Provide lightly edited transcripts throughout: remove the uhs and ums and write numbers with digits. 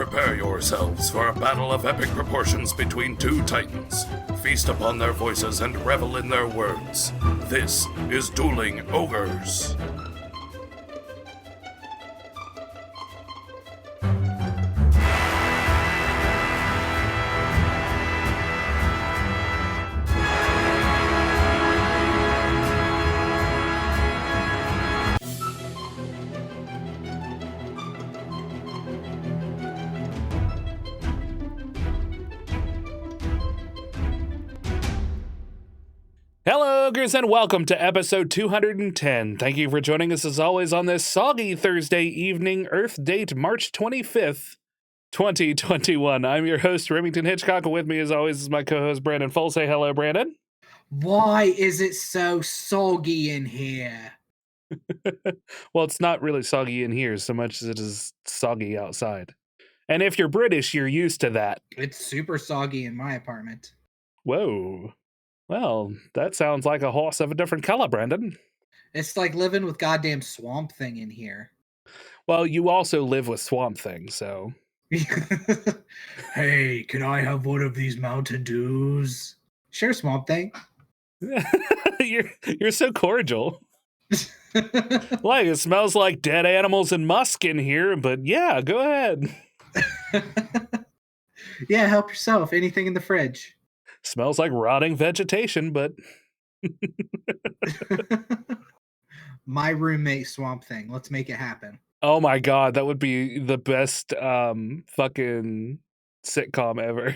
Prepare yourselves for a battle of epic proportions between two titans. Feast upon their voices and revel in their words. This is Dueling Ogres. Hello, Ogres, and welcome to episode 210. Thank you for joining us as always on this soggy Thursday evening, Earth date March 25th, 2021. I'm your host, Remington Hitchcock, and with me as always is my co-host, Brandon Full. Say hello, Brandon. Why is it so soggy in here? Well, it's not really soggy in here so much as it is soggy outside. And if you're British, you're used to that. It's super soggy in my apartment. Whoa. Well, that sounds like a horse of a different color, Brandon. It's like living with goddamn Swamp Thing in here. Well, you also live with Swamp Thing, so... Hey, can I have one of these Mountain Dews? Sure, Swamp Thing. You're so cordial. Like, it smells like dead animals and musk in here, but yeah, go ahead. Yeah, help yourself. Anything in the fridge. Smells like rotting vegetation, but... My roommate Swamp Thing. Let's make it happen. Oh my god, that would be the best fucking sitcom ever.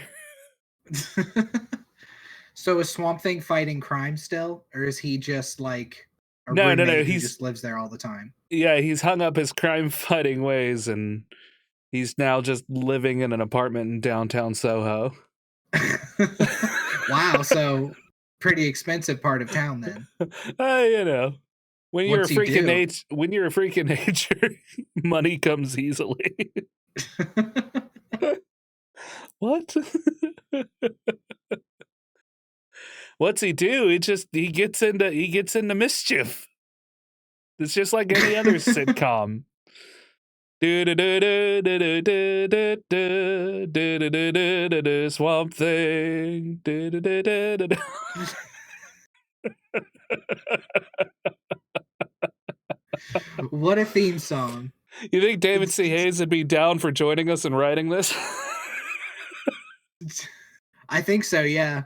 So is Swamp Thing fighting crime still? Or is he just like a No, roommate who he's just lives there all the time? Yeah, he's hung up his crime-fighting ways, and he's now just living in an apartment in downtown Soho. Wow, so pretty expensive part of town then. You know, when you're a What's he freak of do? when you're a freak of nature, money comes easily. What? What's he do? He gets into mischief. It's just like any other sitcom. Swamp Thing. What a theme song. You think David C. Hayes would be down for joining us and writing this? I think so, yeah.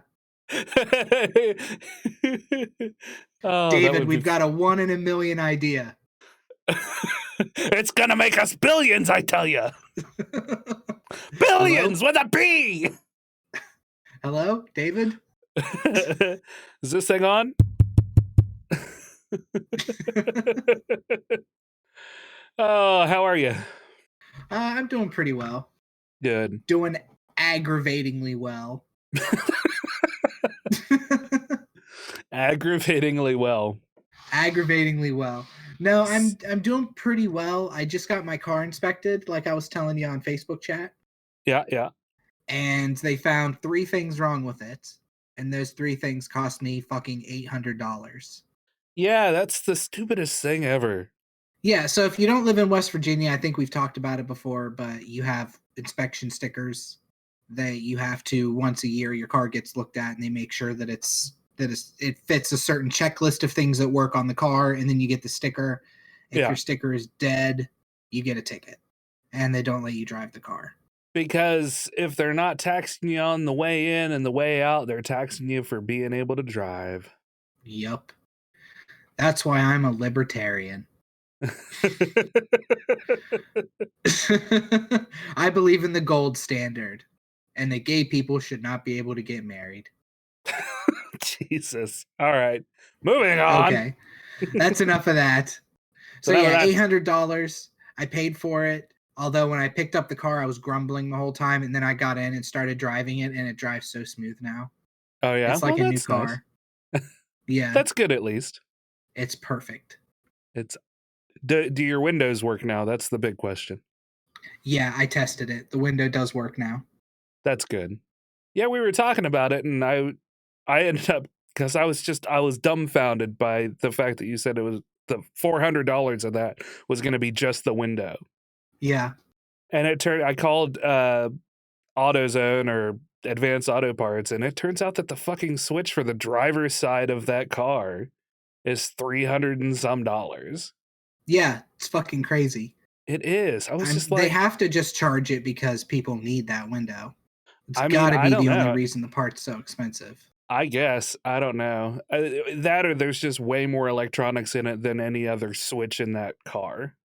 David, we've got a 1 in a million idea. It's gonna make us billions, I tell you. Billions. Hello? With a B. Hello, David? Is this thing on? Oh, how are you? I'm doing pretty well. Good. Doing aggravatingly well. Aggravatingly well. Aggravatingly well. No, I'm doing pretty well. I just got my car inspected, like I was telling you on Facebook chat. Yeah. And they found 3 things wrong with it. And those 3 things cost me fucking $800. Yeah, that's the stupidest thing ever. Yeah, so if you don't live in West Virginia, I think we've talked about it before, but you have inspection stickers that you have to, once a year, your car gets looked at and they make sure that it fits a certain checklist of things that work on the car, and then you get the sticker. If your sticker is dead, you get a ticket, and they don't let you drive the car. Because if they're not taxing you on the way in and the way out, they're taxing you for being able to drive. Yup. That's why I'm a libertarian. I believe in the gold standard, and that gay people should not be able to get married. Jesus. All right. Moving on. Okay. That's enough of that. So yeah, $800. I paid for it. Although when I picked up the car, I was grumbling the whole time, and then I got in and started driving it, and it drives so smooth now. Oh yeah, it's like a new car. Nice. Yeah, that's good at least. It's perfect. Do your windows work now? That's the big question. Yeah, I tested it. The window does work now. That's good. Yeah, we were talking about it, and I ended up, because I was dumbfounded by the fact that you said it was the $400 of that was going to be just the window. Yeah. And I called AutoZone or Advanced Auto Parts, and it turns out that the fucking switch for the driver's side of that car is $300 and some. Yeah, it's fucking crazy. It is. I was just they like, have to just charge it because people need that window. It's I mean, got to I be don't the only know. reason the part's so expensive. I guess. I don't know. That or there's just way more electronics in it than any other switch in that car.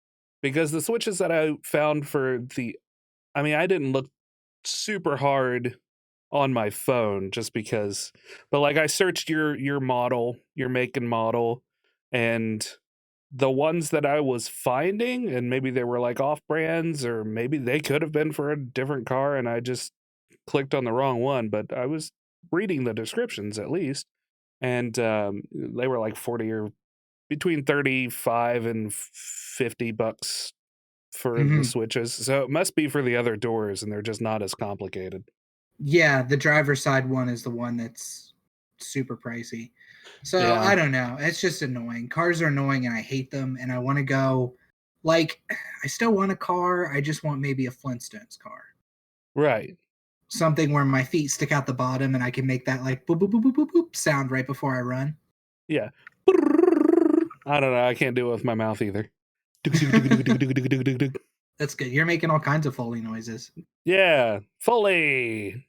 Because the switches that I found for I didn't look super hard on my phone just because, but like I searched your model, your make and model, and the ones that I was finding, and maybe they were like off brands, or maybe they could have been for a different car and I just clicked on the wrong one, but I was reading the descriptions at least, and they were like 40 or between 35 and $50 for the switches. So it must be for the other doors and they're just not as complicated. Yeah, the driver's side one is the one that's super pricey. So Yeah. I don't know. It's just annoying. Cars are annoying and I hate them. And I want to go, like, I still want a car. I just want maybe a Flintstones car. Right. Something where my feet stick out the bottom and I can make that like boop, boop, boop, boop, boop, boop sound right before I run. Yeah. I don't know. I can't do it with my mouth either. That's good. You're making all kinds of Foley noises. Yeah. Foley.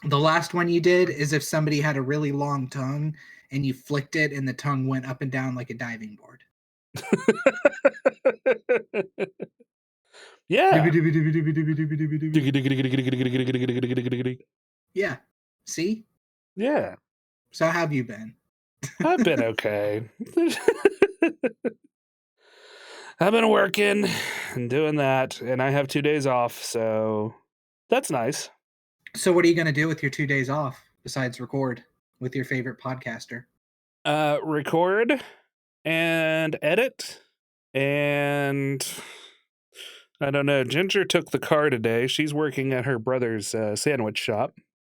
The last one you did is if somebody had a really long tongue and you flicked it and the tongue went up and down like a diving board. Yeah. Yeah. See? Yeah. So how have you been? I've been okay. I've been working and doing that, and I have 2 days off, so that's nice. So what are you going to do with your 2 days off besides record with your favorite podcaster? Record and edit, and I don't know. Ginger took the car today. She's working at her brother's sandwich shop.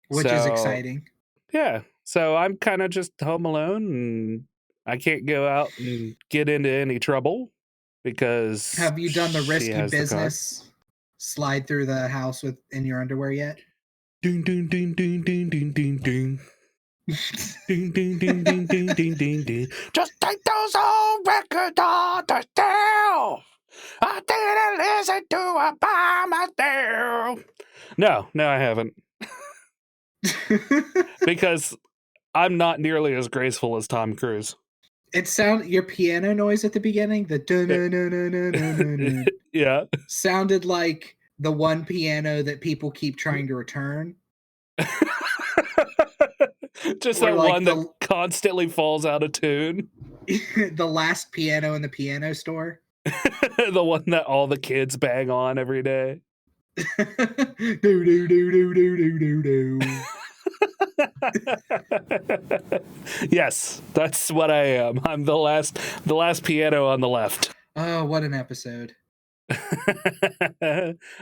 Which is exciting. Yeah. So I'm kind of just home alone, and I can't go out and get into any trouble because... Have you done the risky business slide through the house in your underwear yet? Ding, ding, ding, ding, ding, ding, ding, ding. Ding, ding, ding, ding, ding, ding, ding, ding. Just take those old record orders down. I didn't listen to it by myself. No, I haven't. Because I'm not nearly as graceful as Tom Cruise. It sounded your piano noise at the beginning, the yeah, sounded like the one piano that people keep trying to return. Just that like one that constantly falls out of tune. The last piano in the piano store. The one that all the kids bang on every day. Do do do do do do do. Yes, that's what I am. I'm the last piano on the left. Oh, what an episode.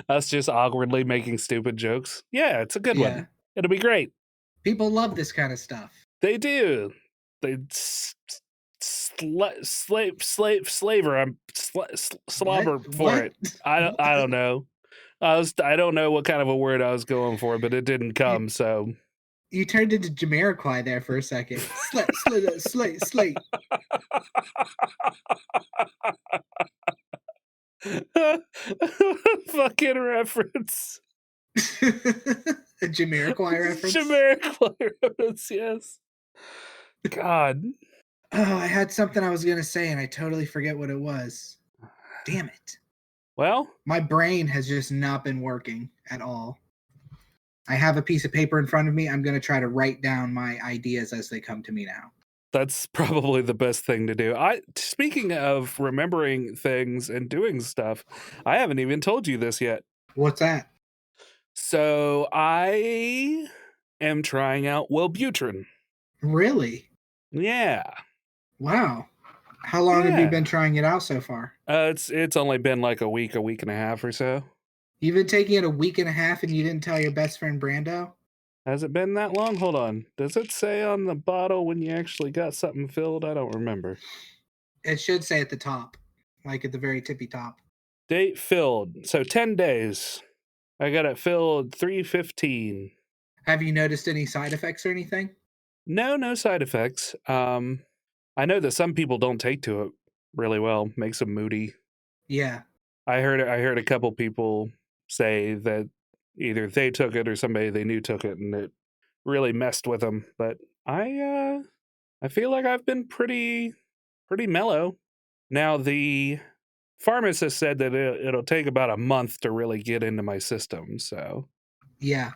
Us just awkwardly making stupid jokes. Yeah, it's a good one. It'll be great. People love this kind of stuff. They do. They slaver. I'm slobber for it. I don't know. I don't know what kind of a word I was going for, but it didn't come. So you turned into Jamiroquai there for a second. Slate. Fucking reference. A Jamiroquai reference? Jamiroquai reference, yes. God. Oh, I had something I was going to say and I totally forget what it was. Damn it. Well? My brain has just not been working at all. I have a piece of paper in front of me. I'm going to try to write down my ideas as they come to me now. That's probably the best thing to do. Speaking of remembering things and doing stuff, I haven't even told you this yet. What's that? So I am trying out Wellbutrin. Really? Yeah. Wow. How long have you been trying it out so far? It's only been like a week and a half or so. You've been taking it a week and a half and you didn't tell your best friend Brando? Has it been that long? Hold on. Does it say on the bottle when you actually got something filled? I don't remember. It should say at the top, like at the very tippy top. Date filled. So 10 days. I got it filled 3:15. Have you noticed any side effects or anything? No side effects. I know that some people don't take to it really well. Makes them moody. Yeah. I heard a couple people say that either they took it or somebody they knew took it, and it really messed with them. But I feel like I've been pretty mellow. Now the pharmacist said that it'll take about a month to really get into my system. So Yeah.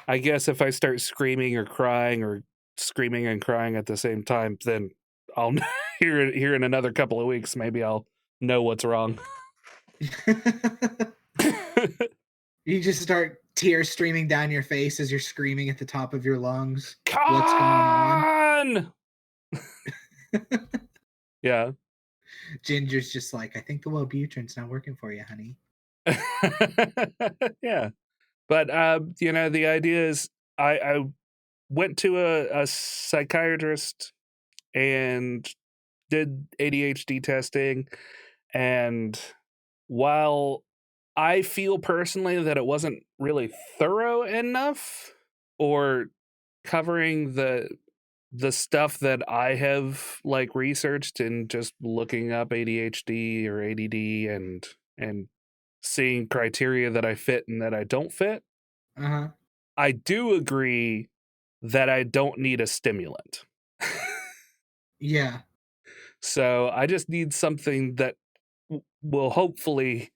I guess if I start screaming or crying or screaming and crying at the same time, then I'll here in another couple of weeks. Maybe I'll know what's wrong. You just start tears streaming down your face as you're screaming at the top of your lungs. Con! What's going on? Yeah. Ginger's just like, I think the Wellbutrin's not working for you, honey. Yeah. But the idea is I went to a psychiatrist and did ADHD testing, and while I feel personally that it wasn't really thorough enough or covering the stuff that I have like researched and just looking up ADHD or ADD and seeing criteria that I fit and that I don't fit. Uh-huh. I do agree that I don't need a stimulant. Yeah. So I just need something that will hopefully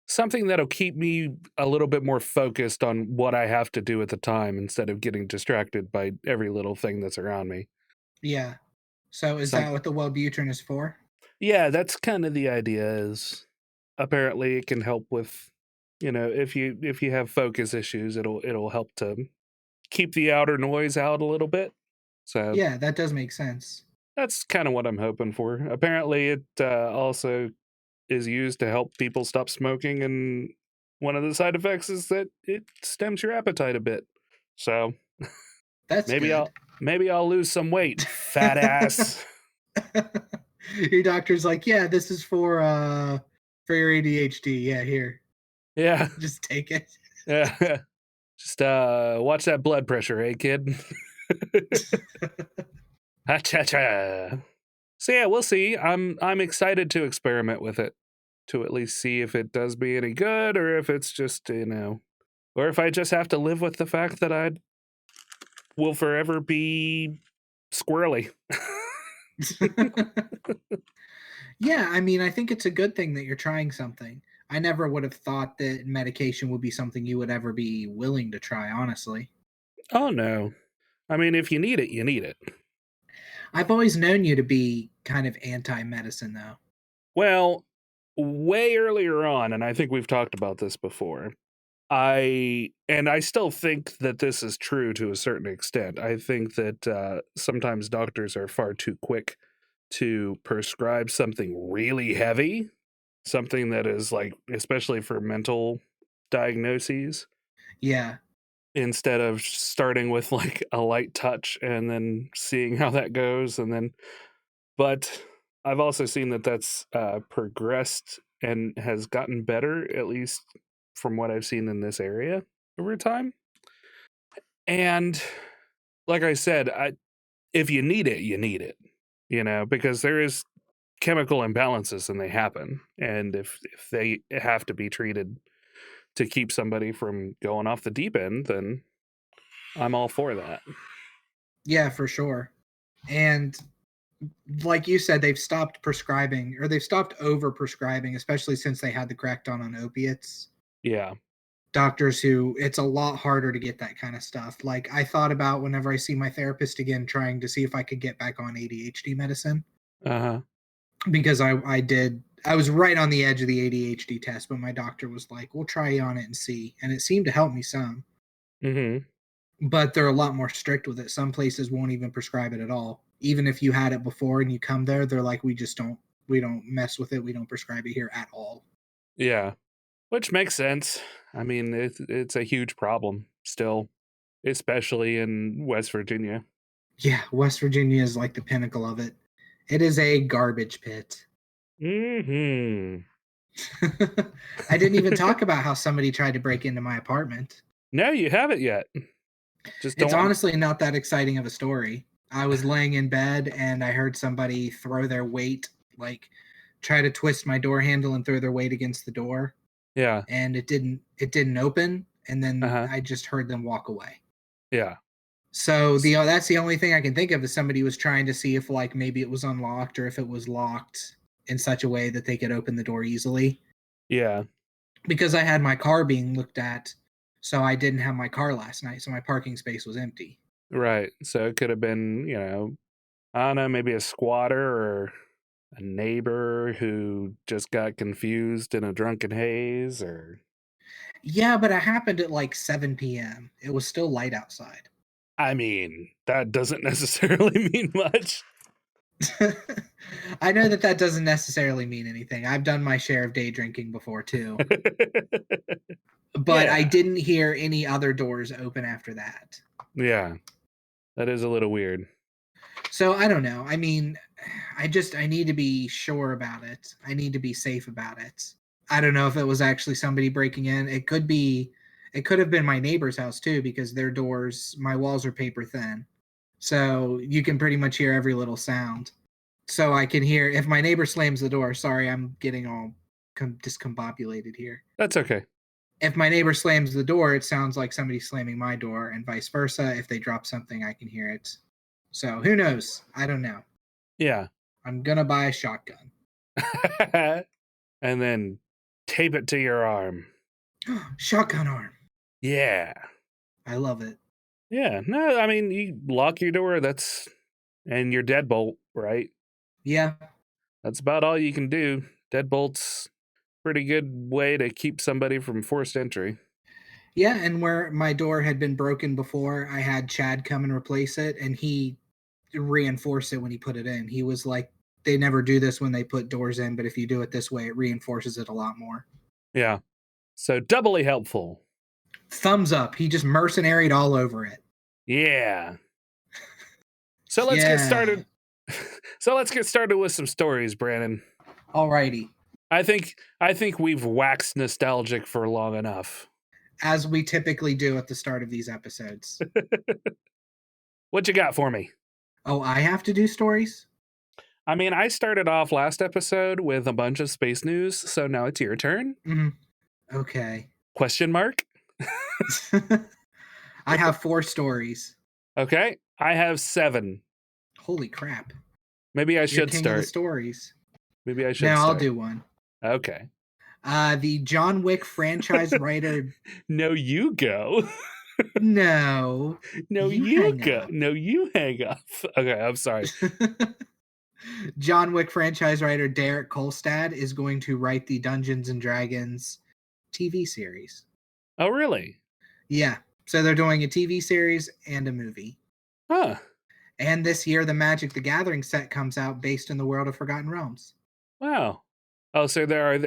something that'll keep me a little bit more focused on what I have to do at the time instead of getting distracted by every little thing that's around me. Yeah. So is that what the Wellbutrin is for? Yeah, that's kind of the idea. Is apparently it can help with, if you have focus issues, it'll help to keep the outer noise out a little bit. So yeah, that does make sense. That's kind of what I'm hoping for. Apparently, it also is used to help people stop smoking, and one of the side effects is that it stems your appetite a bit. So that's maybe good. I'll lose some weight, fat ass. Your doctor's like, yeah, this is for your ADHD. Yeah, here. Yeah, just take it. Yeah, just watch that blood pressure, eh, kid? Ha-cha-cha. So yeah, we'll see. I'm excited to experiment with it, to at least see if it does me any good, or if it's just or if I just have to live with the fact that I will forever be squirrely. Yeah, I mean, I think it's a good thing that you're trying something. I never would have thought that medication would be something you would ever be willing to try, honestly. Oh no. I mean, if you need it, you need it. I've always known you to be kind of anti-medicine, though. Well, way earlier on, and I think we've talked about this before, I still think that this is true to a certain extent. I think that sometimes doctors are far too quick to prescribe something really heavy, something that is like, especially for mental diagnoses. Yeah. Instead of starting with like a light touch and then seeing how that goes. But I've also seen that that's progressed and has gotten better, at least from what I've seen in this area over time. And like I said, if you need it, you need it, because there is chemical imbalances and they happen. And if they have to be treated to keep somebody from going off the deep end, then I'm all for that. Yeah, for sure. And like you said, they've stopped prescribing, or they've stopped over prescribing, especially since they had the crackdown on opiates. Yeah. Doctors who, it's a lot harder to get that kind of stuff. Like, I thought about whenever I see my therapist again, trying to see if I could get back on ADHD medicine. Uh-huh. Because I was right on the edge of the ADHD test, but my doctor was like, we'll try you on it and see. And it seemed to help me some. Mm-hmm. But they're a lot more strict with it. Some places won't even prescribe it at all. Even if you had it before and you come there, they're like, we don't mess with it. We don't prescribe it here at all. Yeah. Which makes sense. I mean, it's a huge problem still, especially in West Virginia. Yeah, West Virginia is like the pinnacle of it. It is a garbage pit. Mm-hmm. I didn't even talk about how somebody tried to break into my apartment. No, you haven't yet. Just don't It's want... honestly not that exciting of a story. I was laying in bed and I heard somebody throw their weight, like try to twist my door handle and throw their weight against the door, Yeah. and it didn't open, and then Uh-huh. I just heard them walk away. Yeah. So that's the only thing I can think of is somebody was trying to see if like maybe it was unlocked or if it was locked in such a way that they could open the door easily. Yeah. Because I had my car being looked at, so I didn't have my car last night, so my parking space was empty. Right. So it could have been, I don't know, maybe a squatter or a neighbor who just got confused in a drunken haze, or... Yeah, but it happened at like 7 p.m. It was still light outside. I mean, that doesn't necessarily mean much. I know that doesn't necessarily mean anything. I've done my share of day drinking before too. But I didn't hear any other doors open after that. Yeah. That is a little weird. So I don't know. I mean, I need to be sure about it. I need to be safe about it. I don't know if it was actually somebody breaking in. It could have been my neighbor's house too, because their doors, my walls are paper thin. So you can pretty much hear every little sound. So I can hear if my neighbor slams the door. Sorry, I'm getting all discombobulated here. That's okay. If my neighbor slams the door, it sounds like somebody slamming my door, and vice versa. If they drop something, I can hear it. So who knows? I don't know. Yeah. I'm gonna buy a shotgun. And then tape it to your arm. Shotgun arm. Yeah. I love it. Yeah. No, I mean, you lock your door, and your deadbolt, right? Yeah. That's about all you can do. Deadbolt's pretty good way to keep somebody from forced entry. Yeah, and where my door had been broken before, I had Chad come and replace it, and he reinforced it when he put it in. He was like, they never do this when they put doors in, but if you do it this way, it reinforces it a lot more. Yeah. So doubly helpful. Thumbs up. He just mercenaried all over it. Yeah. So let's get started. So let's get started with some stories, Brandon. Alrighty. I think we've waxed nostalgic for long enough. As we typically do at the start of these episodes. What you got for me? Oh, I have to do stories? I mean, I started off last episode with a bunch of space news, so now it's your turn. Mm-hmm. Okay. Question mark? I have 4 stories. Okay. I have 7. Holy crap. Maybe I should king start. Of the stories. Maybe I should start. I'll do one. Okay. The John Wick franchise writer. No, you go. No. No, you go. Up. No, you hang up. Okay, I'm sorry. John Wick franchise writer Derek Kolstad is going to write the Dungeons and Dragons TV series. Oh, really? Yeah. So they're doing a TV series and a movie. Huh. And this year, the Magic the Gathering set comes out based in the world of Forgotten Realms. Wow. Oh, so there are...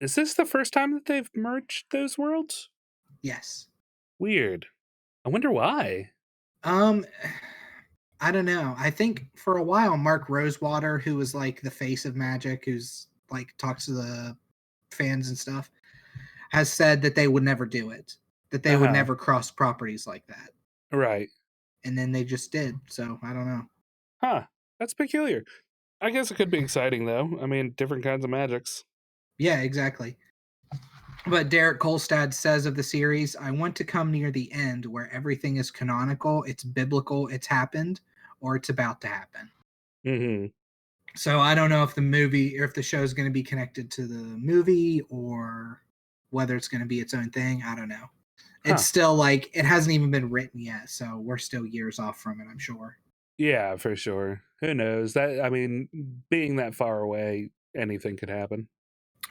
Is this the first time that they've merged those worlds? Yes. Weird. I wonder why. I don't know. I think for a while, Mark Rosewater, who was like the face of Magic, who's like talks to the fans and stuff, has said that they would never do it. That they would never cross properties like that. Right. And then they just did. So I don't know. Huh. That's peculiar. I guess it could be exciting, though. I mean, different kinds of magics. Yeah, exactly. But Derek Kolstad says of the series, I want to come near the end where everything is canonical, it's biblical, it's happened, or it's about to happen. Mm-hmm. So I don't know if the movie or if the show is going to be connected to the movie or whether it's going to be its own thing. I don't know. It's still like, it hasn't even been written yet, so we're still years off from it, I'm sure. Yeah, for sure. Who knows? That, I mean, being that far away, anything could happen.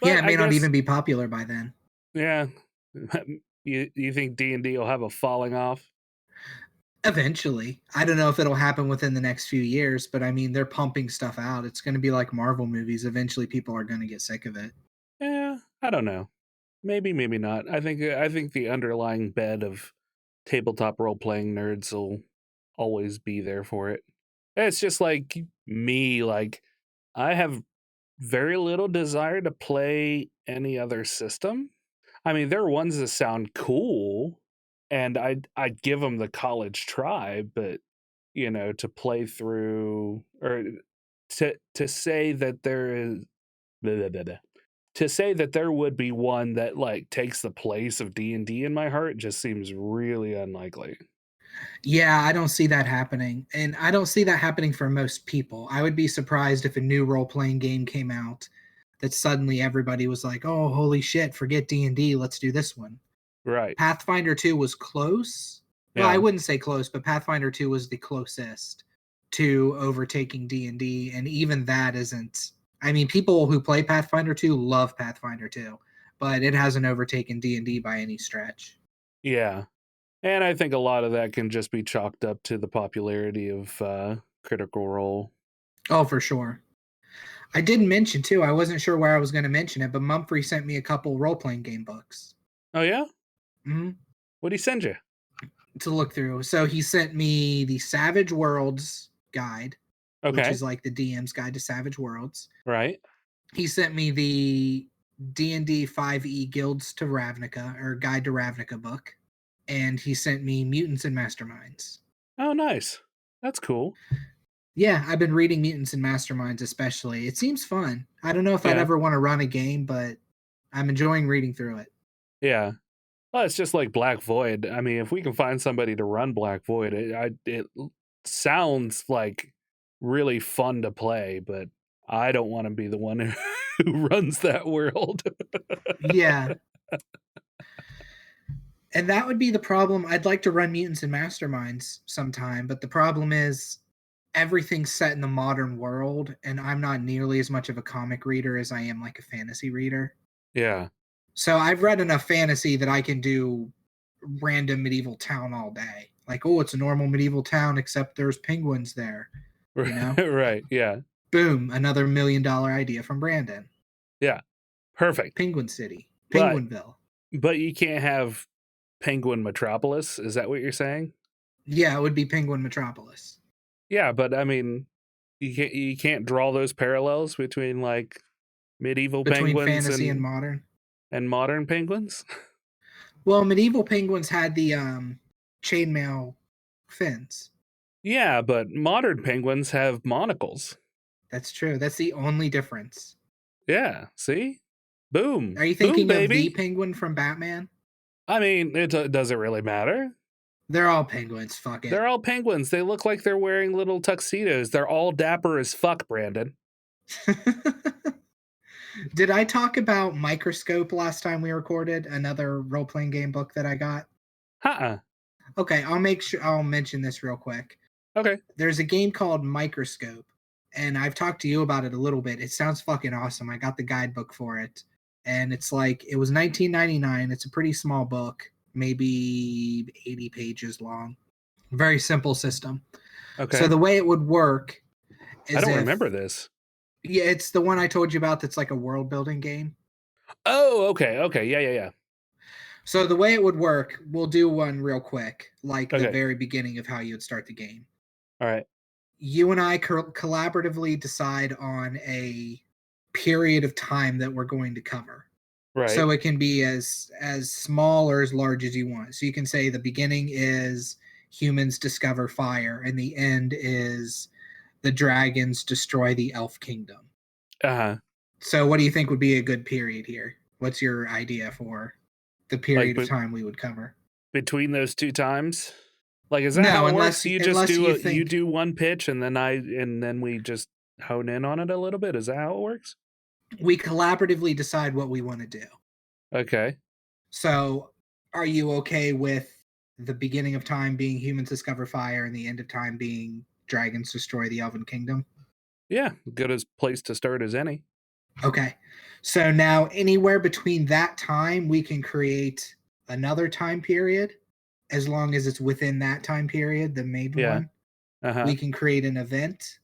But yeah, it may not even be popular by then. Yeah. You think D&D will have a falling off? Eventually. I don't know if it'll happen within the next few years, but I mean, they're pumping stuff out. It's going to be like Marvel movies. Eventually, people are going to get sick of it. Yeah, I don't know. Maybe, maybe not. I think the underlying bed of tabletop role-playing nerds will always be there for it. It's just like me. Like, I have very little desire to play any other system. I mean, there are ones that sound cool, and I'd give them the college try, but to play through or to say that there is blah, blah, blah, blah. To say that there would be one that like takes the place of D&D in my heart just seems really unlikely. Yeah, I don't see that happening. And I don't see that happening for most people. I would be surprised if a new role-playing game came out that suddenly everybody was like, "Oh, holy shit, forget D&D, let's do this one." Right. Pathfinder 2 was close. Well, Yeah. I wouldn't say close, but Pathfinder 2 was the closest to overtaking D&D, and even that isn't. I mean, people who play Pathfinder 2 love Pathfinder 2, but it hasn't overtaken D&D by any stretch. Yeah. And I think a lot of that can just be chalked up to the popularity of Critical Role. Oh, for sure. I didn't mention too. I wasn't sure where I was going to mention it, but Mumphrey sent me a couple role-playing game books. Oh yeah? Mm-hmm. What'd he send you? To look through. So he sent me the Savage Worlds guide, which Okay. is like the DM's guide to Savage Worlds. Right. He sent me the D&D 5e Guilds to Ravnica, or Guide to Ravnica book, and he sent me Mutants and Masterminds. Oh, nice. That's cool. Yeah, I've been reading Mutants and Masterminds especially. It seems fun. I don't know if I'd Yeah. ever want to run a game, but I'm enjoying reading through it. Yeah. Well, it's just like Black Void. I mean, if we can find somebody to run Black Void, it sounds like really fun to play, but I don't want to be the one who runs that world. Yeah. And that would be the problem. I'd like to run Mutants and Masterminds sometime, but the problem is everything's set in the modern world, and I'm not nearly as much of a comic reader as I am like a fantasy reader. Yeah. So I've read enough fantasy that I can do random medieval town all day. Like, oh, it's a normal medieval town, except there's penguins there. You know? Right. Yeah. Boom, another $1 million idea from Brandon. Yeah. Perfect. Penguin City. But- Penguinville. But you can't have Penguin Metropolis. Is that what you're saying? Yeah, it would be Penguin Metropolis. Yeah, but I mean, you can't draw those parallels between like medieval Between penguins fantasy and modern. and modern penguins. Well, medieval penguins had the chainmail fins. Yeah, but modern penguins have monocles. That's true. That's the only difference. Yeah, see? Boom. Are you thinking Boom, of baby. the penguin from Batman? I mean, it doesn't really matter. They're all penguins. Fuck it. They're all penguins. They look like they're wearing little tuxedos. They're all dapper as fuck, Brandon. Did I talk about Microscope last time we recorded? Another role-playing game book that I got? Okay, I'll mention this real quick. Okay. There's a game called Microscope, and I've talked to you about it a little bit. It sounds fucking awesome. I got the guidebook for it, and it was $19.99. It's a pretty small book, maybe 80 pages long. Very simple system. Okay. So the way it would work is I don't remember this. Yeah, it's the one I told you about that's like a world building game. Oh, okay. Yeah. So the way it would work, we'll do one real quick, like Okay. the very beginning of how you would start the game. All right. You and I collaboratively decide on a period of time that we're going to cover. Right. So it can be as small or as large as you want. So you can say the beginning is humans discover fire, and the end is the dragons destroy the elf kingdom. Uh-huh. So what do you think would be a good period here? What's your idea for the period of time we would cover? Between those two times? Like, is that how it works? You do one pitch and then we just hone in on it a little bit? Is that how it works? We collaboratively decide what we want to do. Okay. So are you okay with the beginning of time being humans discover fire and the end of time being dragons destroy the elven kingdom? Yeah, good as place to start as any. Okay. So now anywhere between that time, we can create another time period, as long as it's within that time period, the main one. Uh-huh. We can create an event,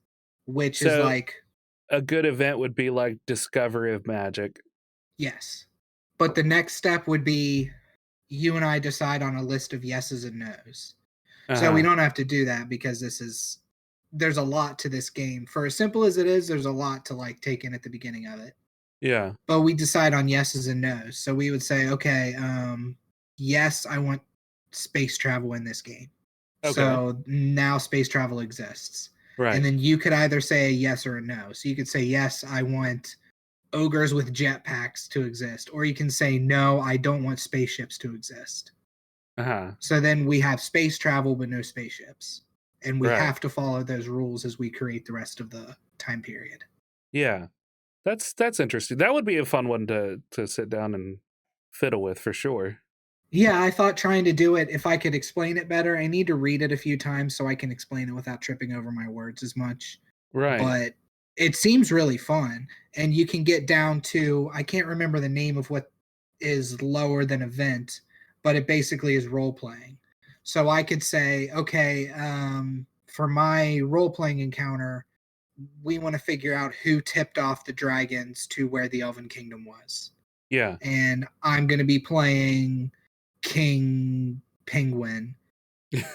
which is like... A good event would be like Discovery of Magic. Yes. But the next step would be you and I decide on a list of yeses and nos. So we don't have to do that because there's a lot to this game. For as simple as it is, there's a lot to like take in at the beginning of it. Yeah. But we decide on yeses and nos. So we would say, okay, yes, I want space travel in this game. Okay. So now space travel exists. Right. And then you could either say a yes or a no. So you could say, yes, I want ogres with jetpacks to exist. Or you can say, no, I don't want spaceships to exist. Uh-huh. So then we have space travel, but no spaceships. And we Right. have to follow those rules as we create the rest of the time period. Yeah. That's interesting. That would be a fun one to sit down and fiddle with for sure. Yeah, I thought trying to do it, if I could explain it better, I need to read it a few times so I can explain it without tripping over my words as much. Right. But it seems really fun. And you can get down to, I can't remember the name of what is lower than event, but it basically is role playing. So I could say, okay, for my role playing encounter, we want to figure out who tipped off the dragons to where the Elven Kingdom was. Yeah. And I'm going to be playing King Penguin,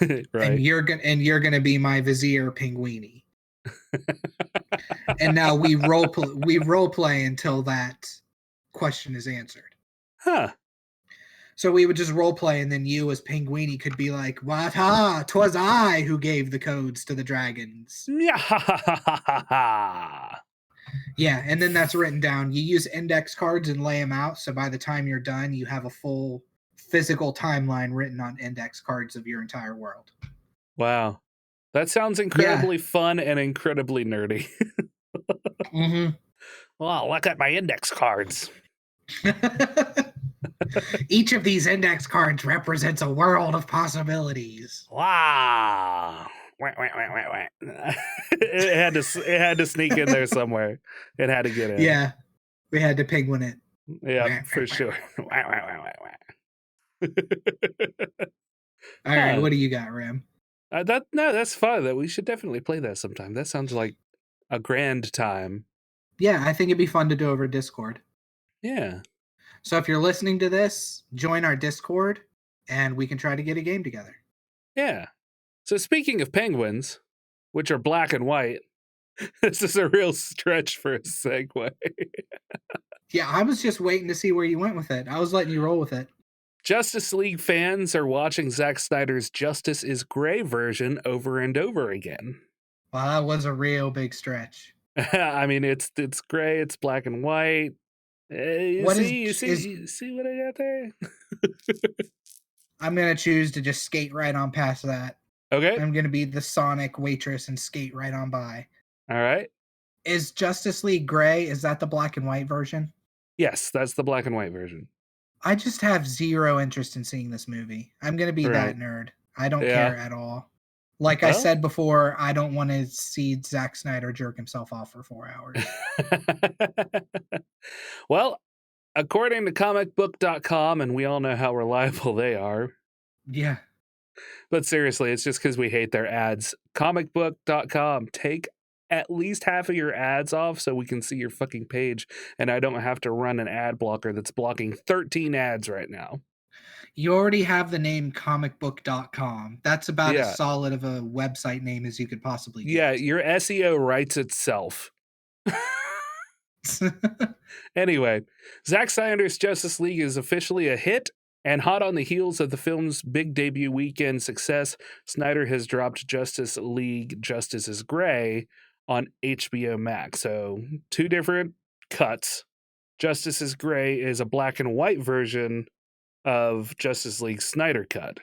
Right. and you're gonna be my Vizier Penguini. And now we role play until that question is answered. Huh. So we would just role play, and then you as Penguini could be like, "What? Ah, 'twas I who gave the codes to the dragons." Yeah. Yeah, and then that's written down. You use index cards and lay them out, so by the time you're done, you have a full physical timeline written on index cards of your entire world. Wow. That sounds incredibly fun and incredibly nerdy. Mm-hmm. Wow, look at my index cards. Each of these index cards represents a world of possibilities. Wow. It had to sneak in there somewhere. It had to get in. Yeah. We had to penguin it. Yeah, for sure. All right, what do you got, Ram? That's fun. That we should definitely play that sometime. That sounds like a grand time. Yeah, I think it'd be fun to do over Discord. Yeah. So if you're listening to this, join our Discord, and we can try to get a game together. Yeah. So speaking of penguins, which are black and white, this is a real stretch for a segue. Yeah, I was just waiting to see where you went with it. I was letting you roll with it. Justice League fans are watching Zack Snyder's Justice is Gray version over and over again. Well, that was a real big stretch. I mean, it's gray, it's black and white. You see what I got there? I'm going to choose to just skate right on past that. Okay. I'm going to be the Sonic waitress and skate right on by. All right. Is Justice League Gray, is that the black and white version? Yes, that's the black and white version. I just have zero interest in seeing this movie. I'm going to be that nerd. I don't care at all. Like I said before, I don't want to see Zack Snyder jerk himself off for 4 hours. Well, according to comicbook.com, and we all know how reliable they are. Yeah. But seriously, it's just because we hate their ads. Comicbook.com, take at least half of your ads off so we can see your fucking page, and I don't have to run an ad blocker that's blocking 13 ads right now. You already have the name comicbook.com. That's about as solid of a website name as you could possibly get. Yeah, your SEO writes itself. Anyway, Zack Snyder's Justice League is officially a hit, and hot on the heels of the film's big debut weekend success, Snyder has dropped Justice League Justice is Gray on HBO Max. So 2 different cuts. Justice is Gray is a black and white version of Justice League Snyder Cut.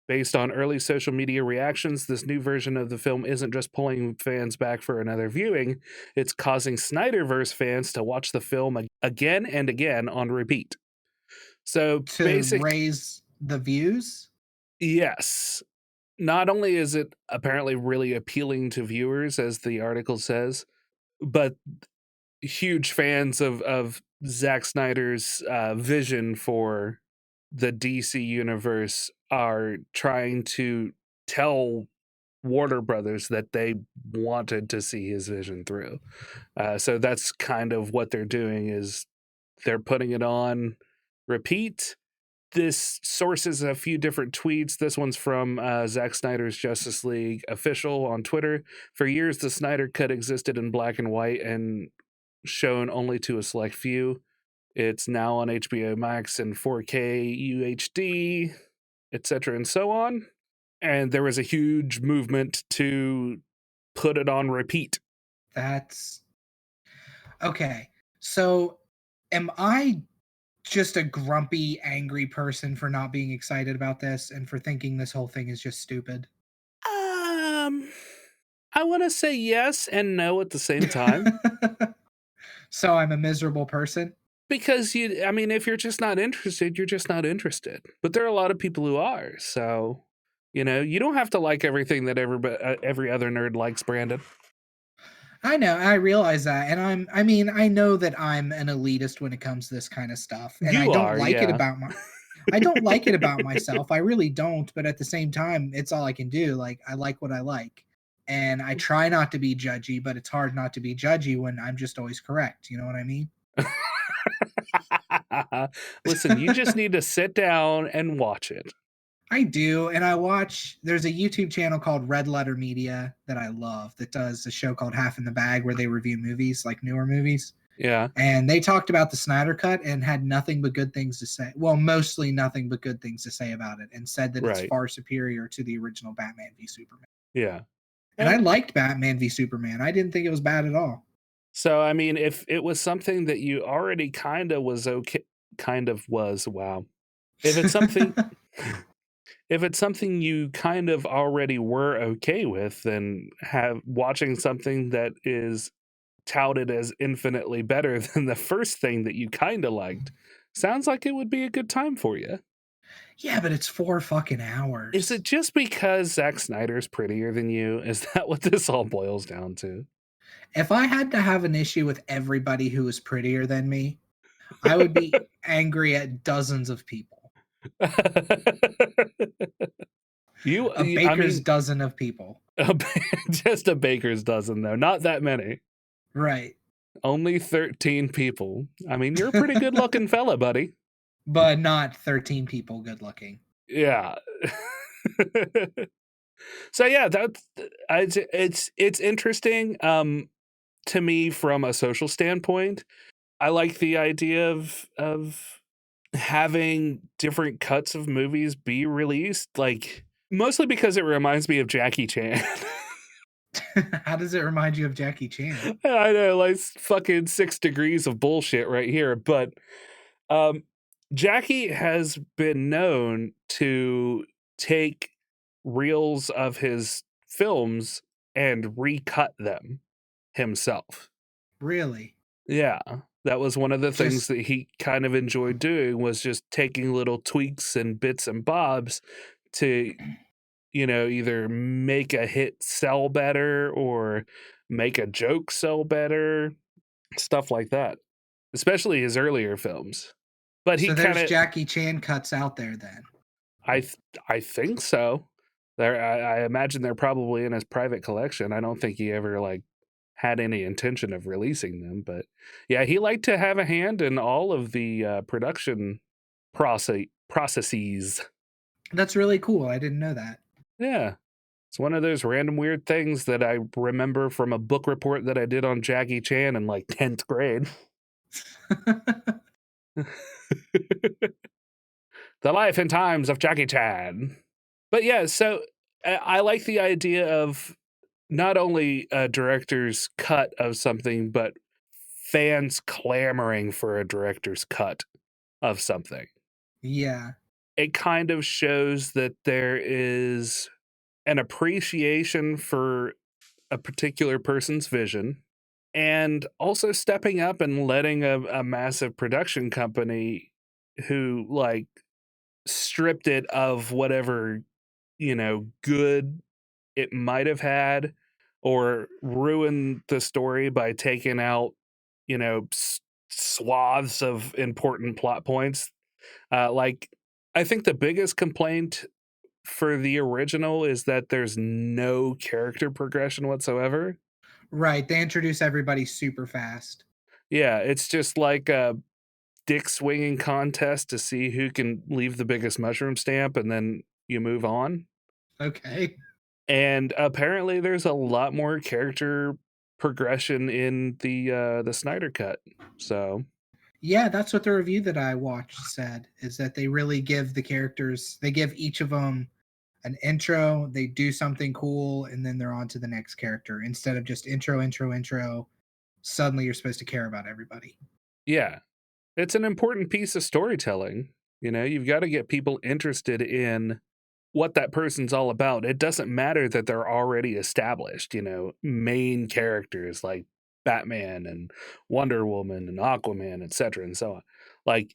Based on early social media reactions, this new version of the film isn't just pulling fans back for another viewing, it's causing Snyderverse fans to watch the film again and again on repeat. So to raise the views? Yes. Not only is it apparently really appealing to viewers, as the article says, but huge fans of Zack Snyder's vision for the DC universe are trying to tell Warner Brothers that they wanted to see his vision through. So that's kind of what they're doing, is they're putting it on repeat this sources a few different tweets. This one's from Zack Snyder's Justice League official on Twitter. For years, the Snyder Cut existed in black and white and shown only to a select few. It's now on HBO Max in 4K UHD, etc., and so on. And there was a huge movement to put it on repeat. That's okay. So, am I just a grumpy, angry person for not being excited about this and for thinking this whole thing is just stupid? I want to say yes and no at the same time. So I'm a miserable person? Because if you're just not interested, you're just not interested. But there are a lot of people who are. So, you don't have to like everything that every other nerd likes, Brandon. I know, I realize that, and I know that I'm an elitist when it comes to this kind of stuff, and I don't like it about I don't like it about myself. I really don't, but at the same time, it's all I can do. Like, I like what I like, and I try not to be judgy, but it's hard not to be judgy when I'm just always correct. You know what I mean? Listen, you just need to sit down and watch it. I do, and there's a YouTube channel called Red Letter Media that I love that does a show called Half in the Bag where they review movies, like newer movies. Yeah. And they talked about the Snyder Cut and had nothing but good things to say. Well, mostly nothing but good things to say about it, and said that it's far superior to the original Batman v Superman. Yeah. And I liked Batman v Superman. I didn't think it was bad at all. So, if it was something that you already kind of was, wow. If it's something... If it's something you kind of already were okay with, then watching something that is touted as infinitely better than the first thing that you kind of liked sounds like it would be a good time for you. Yeah, but it's 4 fucking hours. Is it just because Zack Snyder's prettier than you? Is that what this all boils down to? If I had to have an issue with everybody who is prettier than me, I would be angry at dozens of people. A baker's dozen of people. Just a baker's dozen, though. Not that many. Right. Only 13 people. You're a pretty good looking fella, buddy. But not 13 people good looking. Yeah. So yeah, it's interesting to me from a social standpoint. I like the idea of having different cuts of movies be released, like mostly because it reminds me of Jackie Chan. How does it remind you of Jackie Chan? I know, like fucking 6 degrees of bullshit right here, but Jackie has been known to take reels of his films and recut them himself. Really? Yeah. That was one of the things that he kind of enjoyed doing, was just taking little tweaks and bits and bobs to, either make a hit sell better or make a joke sell better, stuff like that, especially his earlier films. But there's Jackie Chan cuts out there then. I think so. I imagine they're probably in his private collection. I don't think he ever had any intention of releasing them, but yeah, he liked to have a hand in all of the production processes. That's really cool. I didn't know that. Yeah. It's one of those random weird things that I remember from a book report that I did on Jackie Chan in 10th grade. The life and times of Jackie Chan. But yeah, so I like the idea of not only a director's cut of something, but fans clamoring for a director's cut of something. Yeah. It kind of shows that there is an appreciation for a particular person's vision, and also stepping up and letting a massive production company who stripped it of whatever, good it might have had, or ruin the story by taking out, swaths of important plot points. I think the biggest complaint for the original is that there's no character progression whatsoever. Right. They introduce everybody super fast. Yeah, it's just dick swinging contest to see who can leave the biggest mushroom stamp, and then you move on. Okay. And apparently there's a lot more character progression in the Snyder Cut. So Yeah, that's what the review that I watched said, is that they really give the characters, they give each of them an intro, they do something cool, and then they're on to the next character instead of just intro. Suddenly you're supposed to care about everybody. yeah, it's an important piece of storytelling. You know, you've got to get people interested in what that person's all about. It doesn't matter that they're already established, you know, main characters like Batman and Wonder Woman and Aquaman, etc. and so on. Like,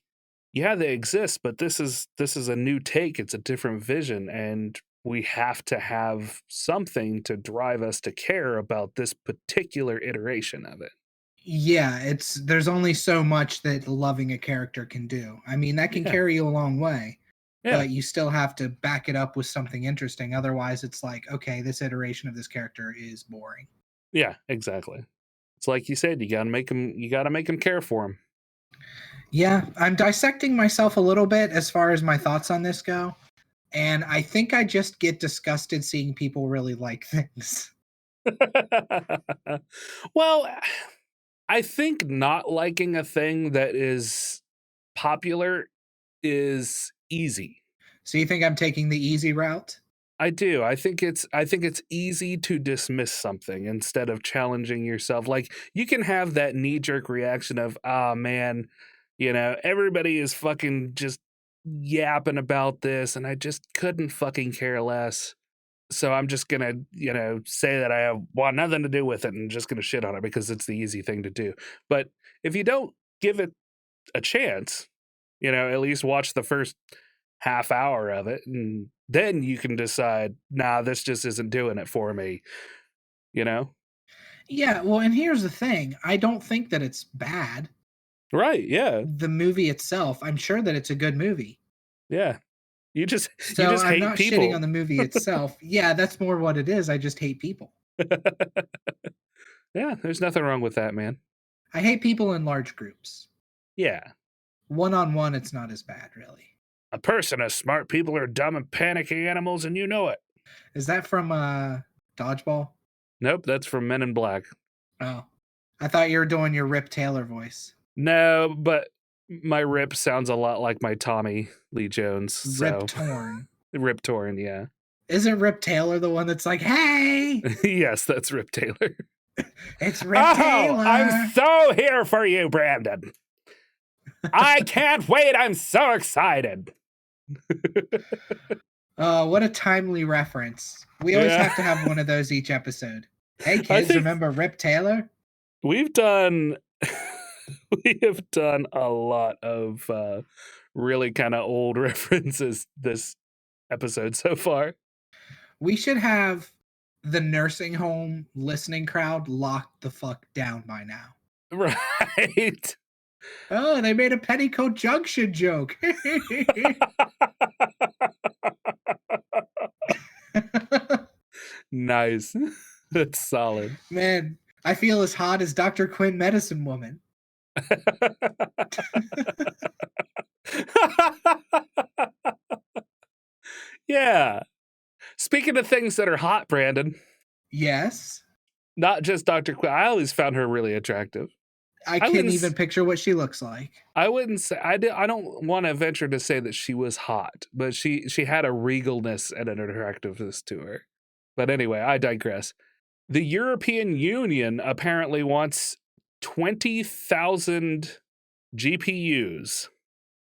yeah, they exist, but this is a new take. It's a different vision, and we have to have something to drive us to care about this particular iteration of it. Yeah, there's only so much that loving a character can do. I mean, that can Yeah. carry you a long way, Yeah. but you still have to back it up with something interesting. Otherwise, it's like, okay, this iteration of this character is boring. Yeah, exactly. It's like you said, you gotta make them care for him. Yeah, I'm dissecting myself a little bit as far as my thoughts on this go. And I think I just get disgusted seeing people really like things. Well, I think not liking a thing that is popular is easy. So you think I'm taking the easy route? I do. I think it's easy to dismiss something instead of challenging yourself. Like, you can have that knee-jerk reaction of, "Ah, man, you know, everybody is fucking just yapping about this and I just couldn't fucking care less. So I'm just gonna, you know, say that I want nothing to do with it and just gonna shit on it because it's the easy thing to do." But if you don't give it a chance, you know, at least watch the first half hour of it, and then you can decide, nah, this just isn't doing it for me, you know? Yeah, well, and here's the thing. I don't think that it's bad. Right, yeah, The movie itself, I'm sure that it's a good movie. yeah. You just So I'm hate not people. shitting on the movie itself. Yeah, that's more what it is. I just hate people. Yeah, there's nothing wrong with that, man. I hate people in large groups. Yeah. One-on-one, it's not as bad, really. A person as smart people are dumb and panicky animals, and you know it. Is that from Dodgeball? Nope, that's from Men in Black. Oh. I thought you were doing your Rip Taylor voice. No, but my Rip sounds a lot like my Tommy Lee Jones. So. Rip Torn. Rip Torn, yeah. Isn't Rip Taylor the one that's like, hey? Yes, that's Rip Taylor. It's Rip Taylor. I'm so here for you, Brandon. I can't wait. I'm so excited. What a timely reference. We always have to have one of those each episode. Hey, kids, remember Rip Taylor? We have done a lot of really kind of old references this episode so far. We should have the nursing home listening crowd locked the fuck down by now. Right. Oh, they made a Petticoat Junction joke. Nice. That's solid. Man, I feel as hot as Dr. Quinn Medicine Woman. Yeah. Speaking of things that are hot, Brandon. Yes. Not just Dr. Quinn. I always found her really attractive. I can't even picture what she looks like. I wouldn't say I don't want to venture to say that she was hot, but she had a regalness and an attractiveness to her. But anyway, I digress. The European Union apparently wants 20,000 GPUs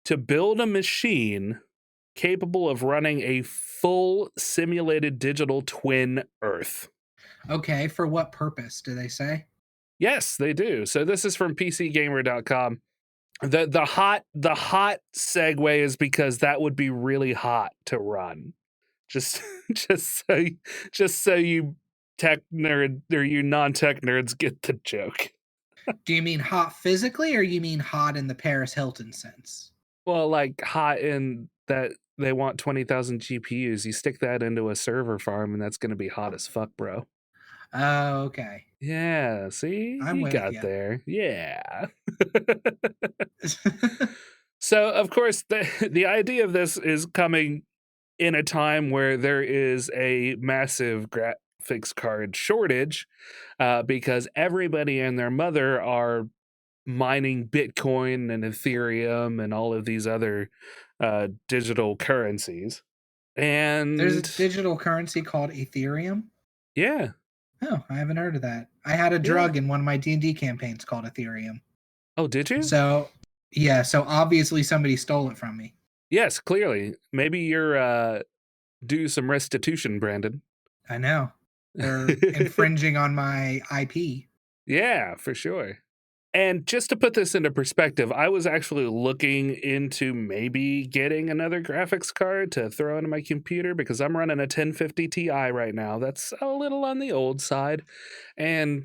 to build a machine capable of running a full simulated digital twin Earth. Okay, for what purpose, do they say? Yes, they do. So this is from PCGamer.com. The hot segue is because that would be really hot to run. Just so you tech nerd or you non-tech nerds get the joke. Do you mean hot physically, or you mean hot in the Paris Hilton sense? Well, like hot in that they want 20,000 GPUs. You stick that into a server farm, and that's going to be hot as fuck, bro. Oh, okay. Yeah, see? I'm You with got you. there. Yeah. So, of course, the idea of this is coming in a time where there is a massive graphics card shortage because everybody and their mother are mining Bitcoin and Ethereum and all of these other digital currencies. There's a And digital currency called Ethereum. yeah, Oh, I haven't heard of that. I had a yeah. drug in one of my D&D campaigns called Ethereum. Oh, did you? So, yeah, so obviously somebody stole it from me. Yes, clearly. Maybe you're due some restitution, Brandon. I know. They're infringing on my IP. Yeah, for sure. And just to put this into perspective, I was actually looking into maybe getting another graphics card to throw into my computer because I'm running a 1050 Ti right now. That's a little on the old side. And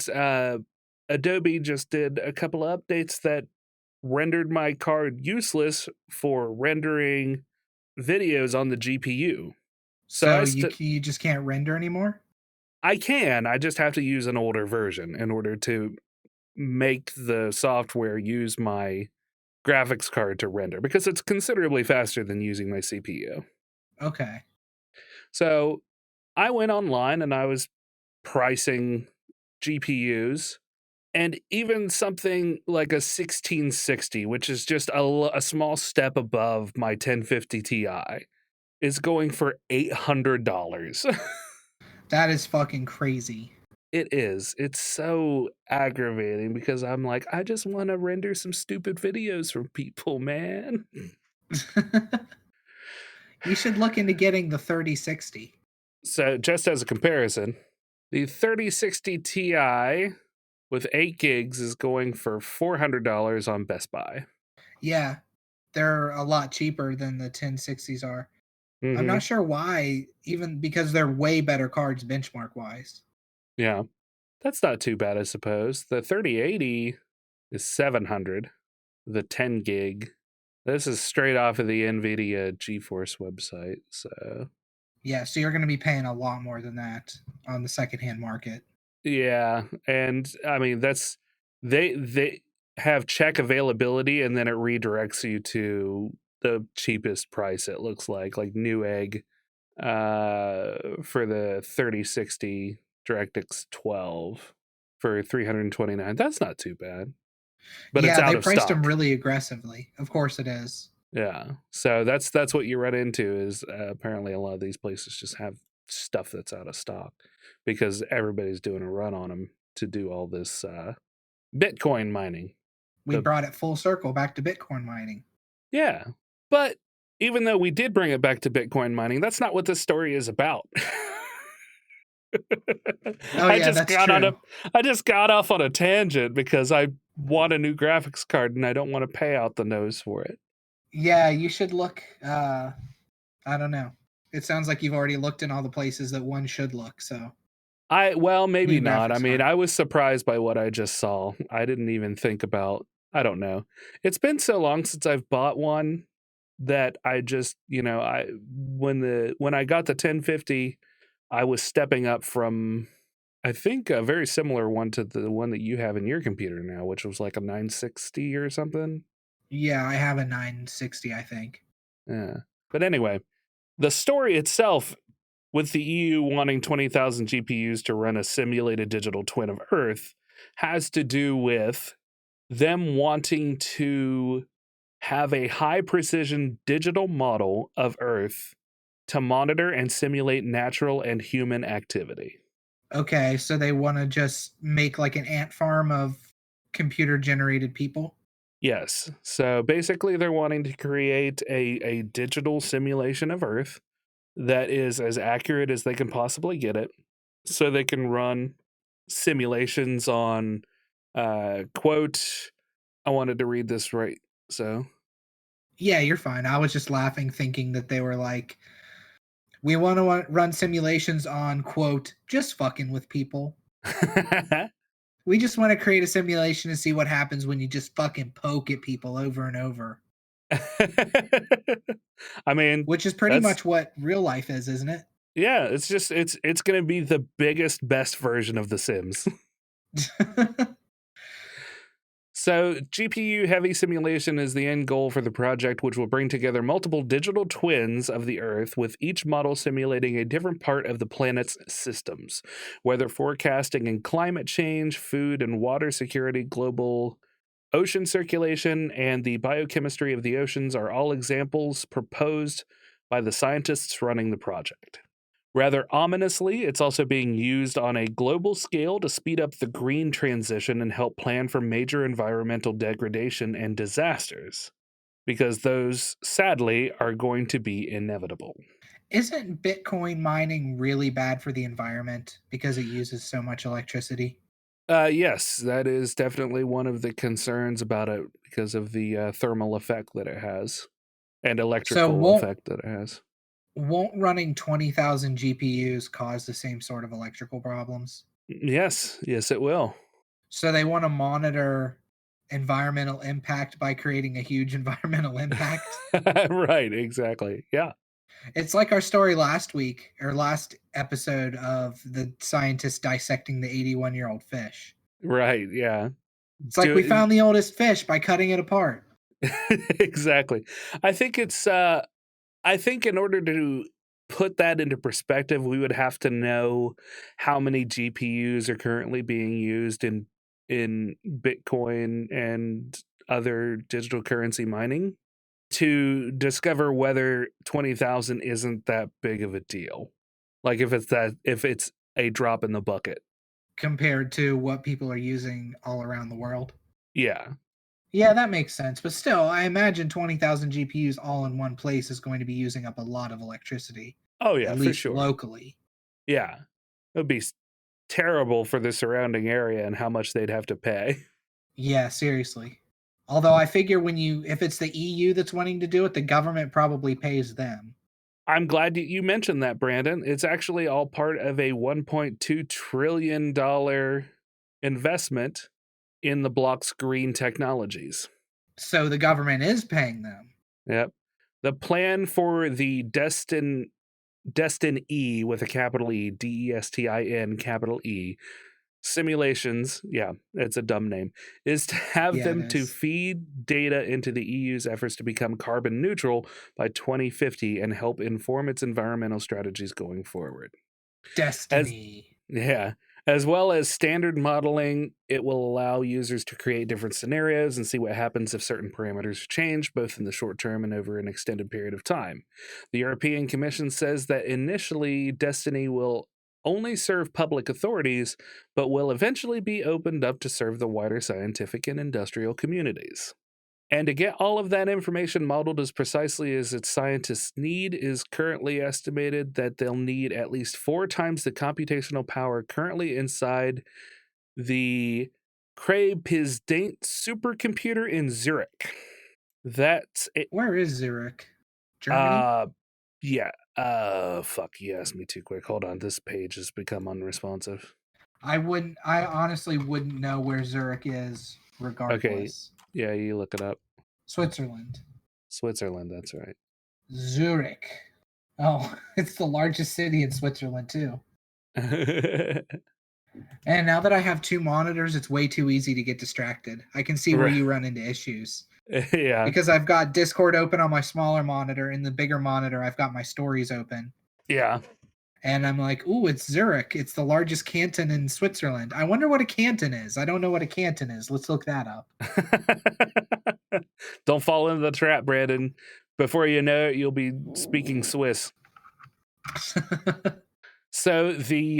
Adobe just did a couple of updates that rendered my card useless for rendering videos on the GPU. So So you just can't render anymore? I can. I just have to use an older version in order to make the software use my graphics card to render because it's considerably faster than using my CPU. Okay. So I went online and I was pricing GPUs, and even something like a 1660, which is just a small step above my 1050 Ti, is going for $800. That is fucking crazy. It is. It's so aggravating because I'm like, I just want to render some stupid videos for people, man. You should look into getting the 3060. So, just as a comparison, the 3060 Ti with 8 gigs is going for $400 on Best Buy. Yeah, they're a lot cheaper than the 1060s are. I'm Mm-hmm. not sure why, even because they're way better cards benchmark wise. Yeah, that's not too bad, I suppose. The 3080 is $700. The 10 gig. This is straight off of the NVIDIA GeForce website. So Yeah, so you're going to be paying a lot more than that on the secondhand market. yeah, and I mean they have check availability and then it redirects you to the cheapest price. It looks like Newegg for the 3060 DirectX 12 for 329. That's not too bad, but it's Yeah, out they of priced them stock. really aggressively. Of course it is. Yeah, so that's what you run into is apparently a lot of these places just have stuff that's out of stock because everybody's doing a run on them to do all this Bitcoin mining. We brought it full circle back to Bitcoin mining. Yeah, but even though we did bring it back to Bitcoin mining, that's not what this story is about. Oh yeah, that's true. I just got off on a tangent because I want a new graphics card and I don't want to pay out the nose for it. Yeah, you should look. I don't know. It sounds like you've already looked in all the places that one should look. So Well, maybe new not. I graphics mean, card. I was surprised by what I just saw. I didn't even think about, I don't know. It's been so long since I've bought one that I just, when I got the 1050, I was stepping up from I think a very similar one to the one that you have in your computer now, which was like a 960 or something. Yeah, I have a 960, I think. Yeah. But anyway, the story itself, with the EU wanting 20,000 GPUs to run a simulated digital twin of Earth, has to do with them wanting to have a high precision digital model of Earth to monitor and simulate natural and human activity. Okay, so they want to just make like an ant farm of computer generated people. Yes. So basically, they're wanting to create a digital simulation of Earth that is as accurate as they can possibly get it so they can run simulations on, quote, I wanted to read this right. So, Yeah, you're fine. I was just laughing, thinking that they were like, we want to run simulations on, quote, just fucking with people. We just want to create a simulation to see what happens when you just fucking poke at people over and over. I mean, Which is pretty that's much what real life is, isn't it? Yeah, it's just it's going to be the biggest, best version of The Sims. So, GPU heavy simulation is the end goal for the project, which will bring together multiple digital twins of the Earth, with each model simulating a different part of the planet's systems. Weather forecasting and climate change, food and water security, global ocean circulation, and the biochemistry of the oceans are all examples proposed by the scientists running the project. Rather ominously, it's also being used on a global scale to speed up the green transition and help plan for major environmental degradation and disasters, because those, sadly, are going to be inevitable. Isn't Bitcoin mining really bad for the environment because it uses so much electricity? Yes, that is definitely one of the concerns about it because of the thermal effect that it has and So electrical won't effect that it has. won't running 20,000 GPUs cause the same sort of electrical problems? Yes, it will. So they want to monitor environmental impact by creating a huge environmental impact. Right, exactly. Yeah. It's like our story last week or last episode of the scientists dissecting the 81-year-old fish. Right, yeah. It's like we Do found the oldest fish by cutting it apart. exactly. I think it's I think in order to put that into perspective, we would have to know how many GPUs are currently being used in Bitcoin and other digital currency mining to discover whether 20,000 isn't that big of a deal. Like if it's a drop in the bucket. Compared to what people are using all around the world. Yeah. Yeah, that makes sense. But still, I imagine 20,000 GPUs all in one place is going to be using up a lot of electricity, Oh yeah, at for least sure. locally. Yeah. It would be terrible for the surrounding area and how much they'd have to pay. Yeah, seriously. Although I figure if it's the EU that's wanting to do it, the government probably pays them. I'm glad you mentioned that, Brandon. It's actually all part of a $1.2 trillion investment in the block's green technologies. So the government is paying them. Yep. The plan for the Destin E with a capital E, DESTIN capital E, simulations, yeah, it's a dumb name, is to have Yeah, it them to is. feed data into the EU's efforts to become carbon neutral by 2050 and help inform its environmental strategies going forward. As Destiny. yeah, as well as standard modeling, it will allow users to create different scenarios and see what happens if certain parameters change, both in the short term and over an extended period of time. The European Commission says that initially, Destiny will only serve public authorities, but will eventually be opened up to serve the wider scientific and industrial communities. And to get all of that information modeled as precisely as its scientists need is currently estimated that they'll need at least 4 times the computational power currently inside the Cray Pizdate supercomputer in Zurich. That's it. Where is Zurich? Germany? Yeah. Fuck, you asked me too quick. Hold on. This page has become unresponsive. I honestly wouldn't know where Zurich is Okay. regardless. Yeah, you look it up. Switzerland. Switzerland, that's right. Zurich. Oh, it's the largest city in Switzerland too. And now that I have 2 monitors, it's way too easy to get distracted. I can see where Right. you run into issues. Yeah. Because I've got Discord open on my smaller monitor. In the bigger monitor, I've got my stories open. Yeah. And I'm like, ooh, it's Zurich. It's the largest canton in Switzerland. I wonder what a canton is. I don't know what a canton is. Let's look that up. Don't fall into the trap, Brandon. Before you know it, you'll be speaking Swiss. So the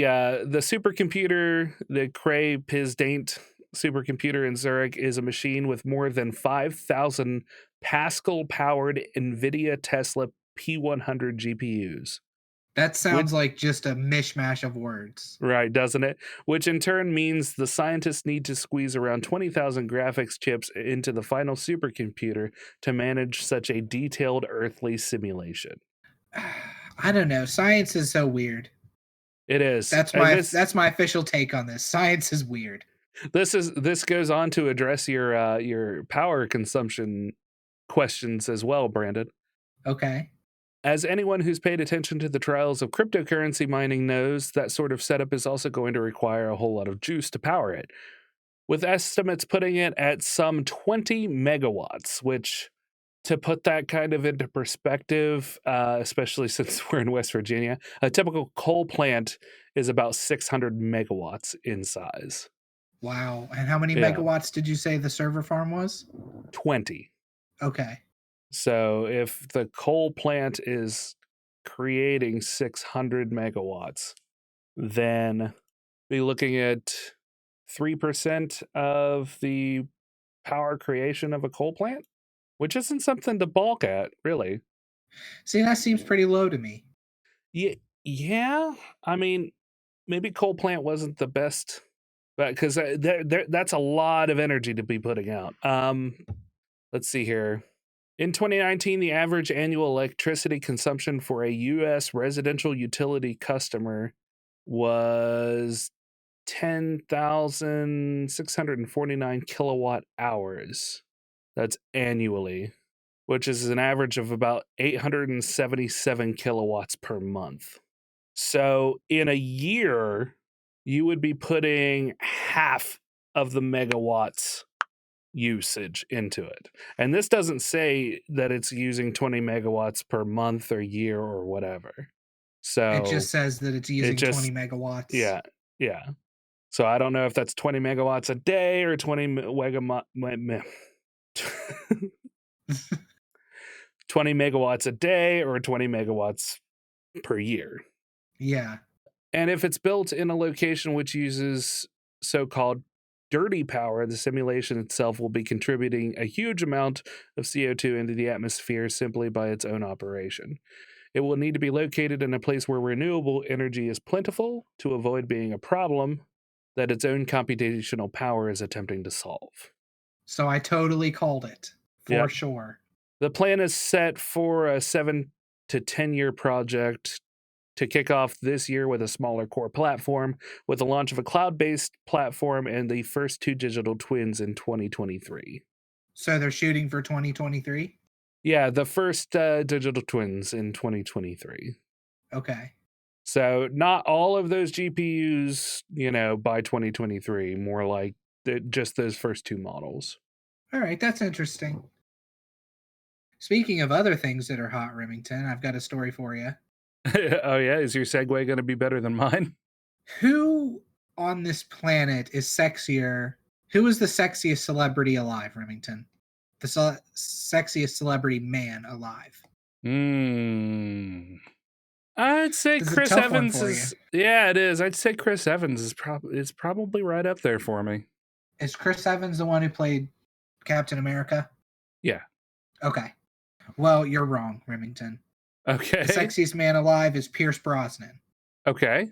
supercomputer, the Cray Pizdate supercomputer in Zurich, is a machine with more than 5,000 Pascal powered NVIDIA Tesla P100 GPUs. That sounds like just a mishmash of words. Right, doesn't it? Which in turn means the scientists need to squeeze around 20,000 graphics chips into the final supercomputer to manage such a detailed earthly simulation. I don't know. Science is so weird. It is. That's my official take on this. Science is weird. This goes on to address your power consumption questions as well, Brandon. Okay. As anyone who's paid attention to the trials of cryptocurrency mining knows, that sort of setup is also going to require a whole lot of juice to power it, with estimates putting it at some 20 megawatts, which, to put that kind of into perspective, especially since we're in West Virginia, a typical coal plant is about 600 megawatts in size. Wow. And how many Yeah. megawatts did you say the server farm was? 20. Okay. So if the coal plant is creating 600 megawatts, then be looking at 3% of the power creation of a coal plant, which isn't something to balk at, really. See, that seems pretty low to me. Yeah. I mean, maybe coal plant wasn't the best, but because that's a lot of energy to be putting out. Let's see here. In 2019, the average annual electricity consumption for a U.S. residential utility customer was 10,649 kilowatt hours. That's annually, which is an average of about 877 kilowatts per month. So in a year, you would be putting half of the megawatts usage into it. And this doesn't say that it's using 20 megawatts per month or year or whatever. So It just says that it's using 20 megawatts. Yeah. So I don't know if that's 20 megawatts a day or 20 20 megawatts a day or 20 megawatts per year. Yeah. And if it's built in a location which uses so-called dirty power, the simulation itself will be contributing a huge amount of CO2 into the atmosphere simply by its own operation. It will need to be located in a place where renewable energy is plentiful to avoid being a problem that its own computational power is attempting to solve. So I totally called it, for sure. The plan is set for a 7 to 10 year project to kick off this year with a smaller core platform, with the launch of a cloud-based platform and the first 2 digital twins in 2023. So they're shooting for 2023? Yeah, the first digital twins in 2023. Okay. So not all of those GPUs, by 2023, more like just those first 2 models. All right, that's interesting. Speaking of other things that are hot, Remington, I've got a story for you. Oh, yeah? Is your segue going to be better than mine? Who on this planet is sexier? Who is the sexiest celebrity alive, Remington? The sexiest celebrity man alive? I'd say This is Chris a tough one Evans for is... you. Yeah, it is. I'd say Chris Evans is probably right up there for me. Is Chris Evans the one who played Captain America? Yeah. Okay. Well, you're wrong, Remington. Okay. The sexiest man alive is Pierce Brosnan. Okay.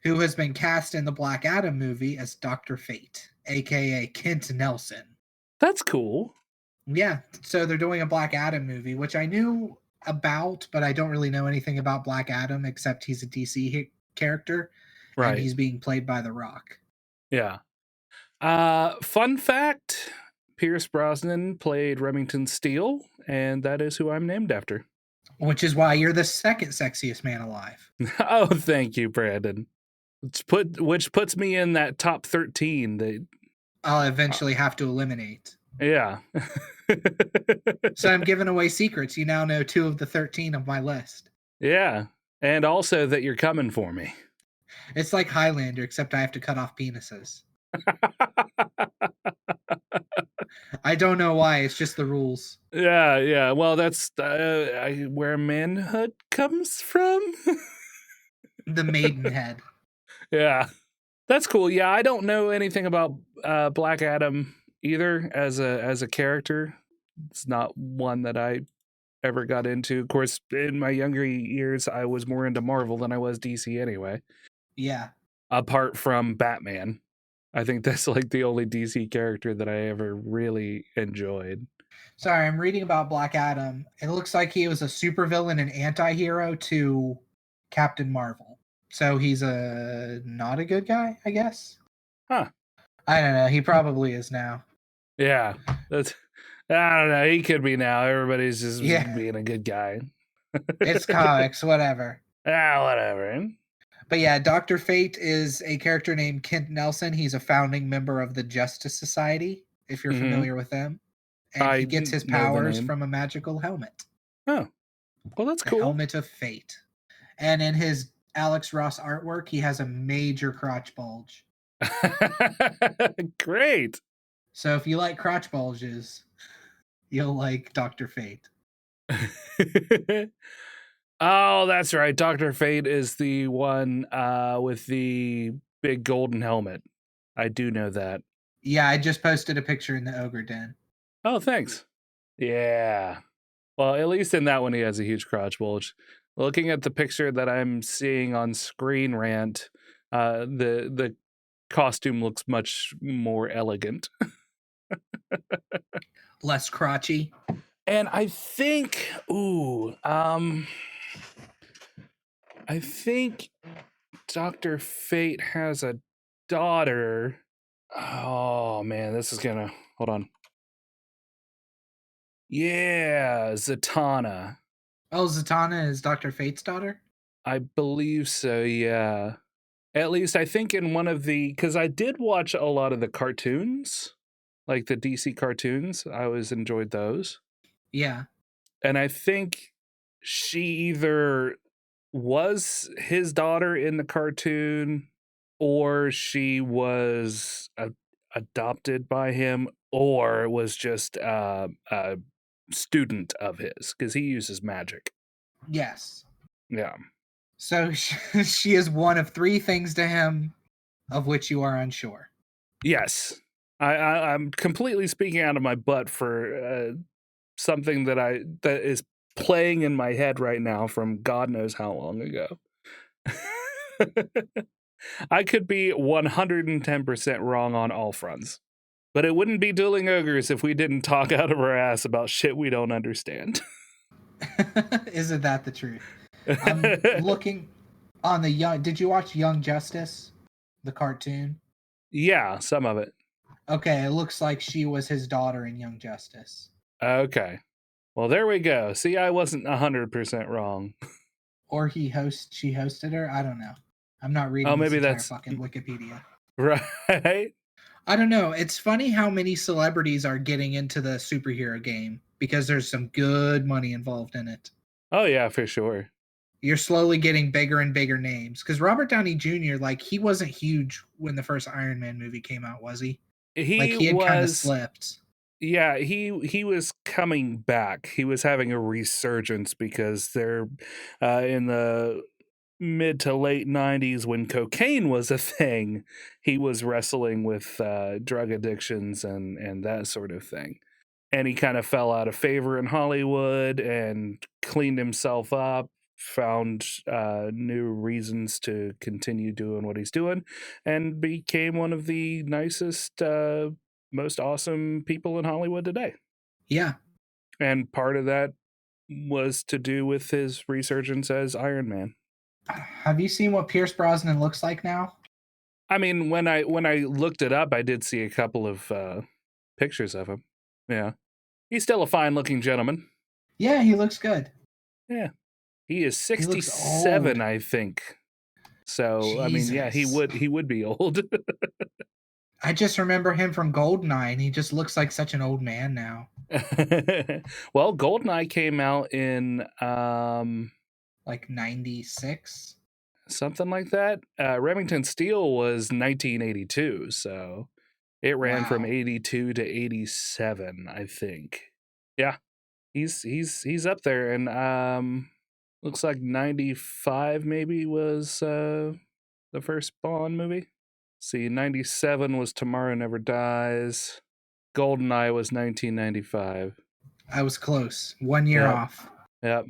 Who has been cast in the Black Adam movie as Dr. Fate, aka Kent Nelson. That's cool. Yeah, so they're doing a Black Adam movie, which I knew about, but I don't really know anything about Black Adam except he's a DC character, right? And he's being played by The Rock. Yeah. Fun fact: Pierce Brosnan played Remington Steele, and that is who I'm named after. Which is why you're the second sexiest man alive. Oh, thank you, Brandon. Which puts me in that top 13 that I'll eventually have to eliminate. Yeah. So I'm giving away secrets. You now know 2 of the 13 of my list. Yeah. And also that you're coming for me. It's like Highlander, except I have to cut off penises. I don't know why. It's just the rules. Yeah. Well, that's where manhood comes from. The maidenhead. Yeah. That's cool. Yeah, I don't know anything about Black Adam either as a character. It's not one that I ever got into. Of course, in my younger years, I was more into Marvel than I was DC anyway. Yeah. Apart from Batman. I think that's like the only DC character that I ever really enjoyed. Sorry, I'm reading about Black Adam. It looks like he was a supervillain and anti-hero to Captain Marvel. So he's not a good guy, I guess. Huh. I don't know. He probably is now. Yeah. I don't know. He could be now. Everybody's just being a good guy. It's comics, whatever. Whatever. But yeah, Dr. Fate is a character named Kent Nelson. He's a founding member of the Justice Society, if you're familiar with them. And I he gets his know the powers name. from a magical helmet. Oh, well, that's The cool. Helmet of Fate. And in his Alex Ross artwork, he has a major crotch bulge. Great. So if you like crotch bulges, you'll like Dr. Fate. Oh, that's right. Dr. Fate is the one with the big golden helmet. I do know that. Yeah, I just posted a picture in the Ogre Den. Oh, thanks. Yeah. Well, at least in that one, he has a huge crotch bulge. Looking at the picture that I'm seeing on Screen Rant, the costume looks much more elegant. Less crotchy. And I think, I think Dr. Fate has a daughter. Oh man, this is gonna, hold on. Yeah, Zatanna. Oh, Zatanna is Dr. Fate's daughter? I believe so, yeah. At least I think in one of the, because I did watch a lot of the cartoons, like the DC cartoons. I always enjoyed those. Yeah. And I think she either was his daughter in the cartoon or she was adopted by him or was just a student of his because he uses magic. Yes. Yeah. So she is one of three things to him of which you are unsure. Yes. I'm completely speaking out of my butt for something that is playing in my head right now from God knows how long ago. I could be 110% wrong on all fronts. But it wouldn't be Dueling Ogres if we didn't talk out of our ass about shit we don't understand. Isn't that the truth? I'm looking on the young. Did you watch Young Justice, the cartoon? Yeah, some of it. Okay, it looks like she was his daughter in Young Justice. Okay. Well, there we go. See, I wasn't 100% wrong. Or she hosted her? I don't know. I'm not reading maybe this entire that's fucking Wikipedia. Right? I don't know. It's funny how many celebrities are getting into the superhero game because there's some good money involved in it. Oh, yeah, for sure. You're slowly getting bigger and bigger names. Because Robert Downey Jr., like, he wasn't huge when the first Iron Man movie came out, was he? He had kind of slipped. Yeah, he was coming back. He was having a resurgence because they're in the mid to late 90s when cocaine was a thing. He was wrestling with drug addictions and that sort of thing. And he kind of fell out of favor in Hollywood and cleaned himself up, found new reasons to continue doing what he's doing, and became one of the nicest, most awesome people in Hollywood today. Yeah. And part of that was to do with his resurgence as Iron Man. Have you seen what Pierce Brosnan looks like now? I mean, when I looked it up, I did see a couple of pictures of him. Yeah. He's still a fine-looking gentleman. Yeah, he looks good. Yeah. He is 67, I think. So, Jesus. I mean, yeah, he would be old. I just remember him from Goldeneye, and he just looks like such an old man now. Well, Goldeneye came out in like 96, something like that. Remington Steele was 1982, so it ran from 82 to 87, I think. Yeah, he's up there, and looks like 95 maybe was the first Bond movie. See, 97 was Tomorrow Never Dies. Goldeneye was 1995. I was close. 1 year off. Yep.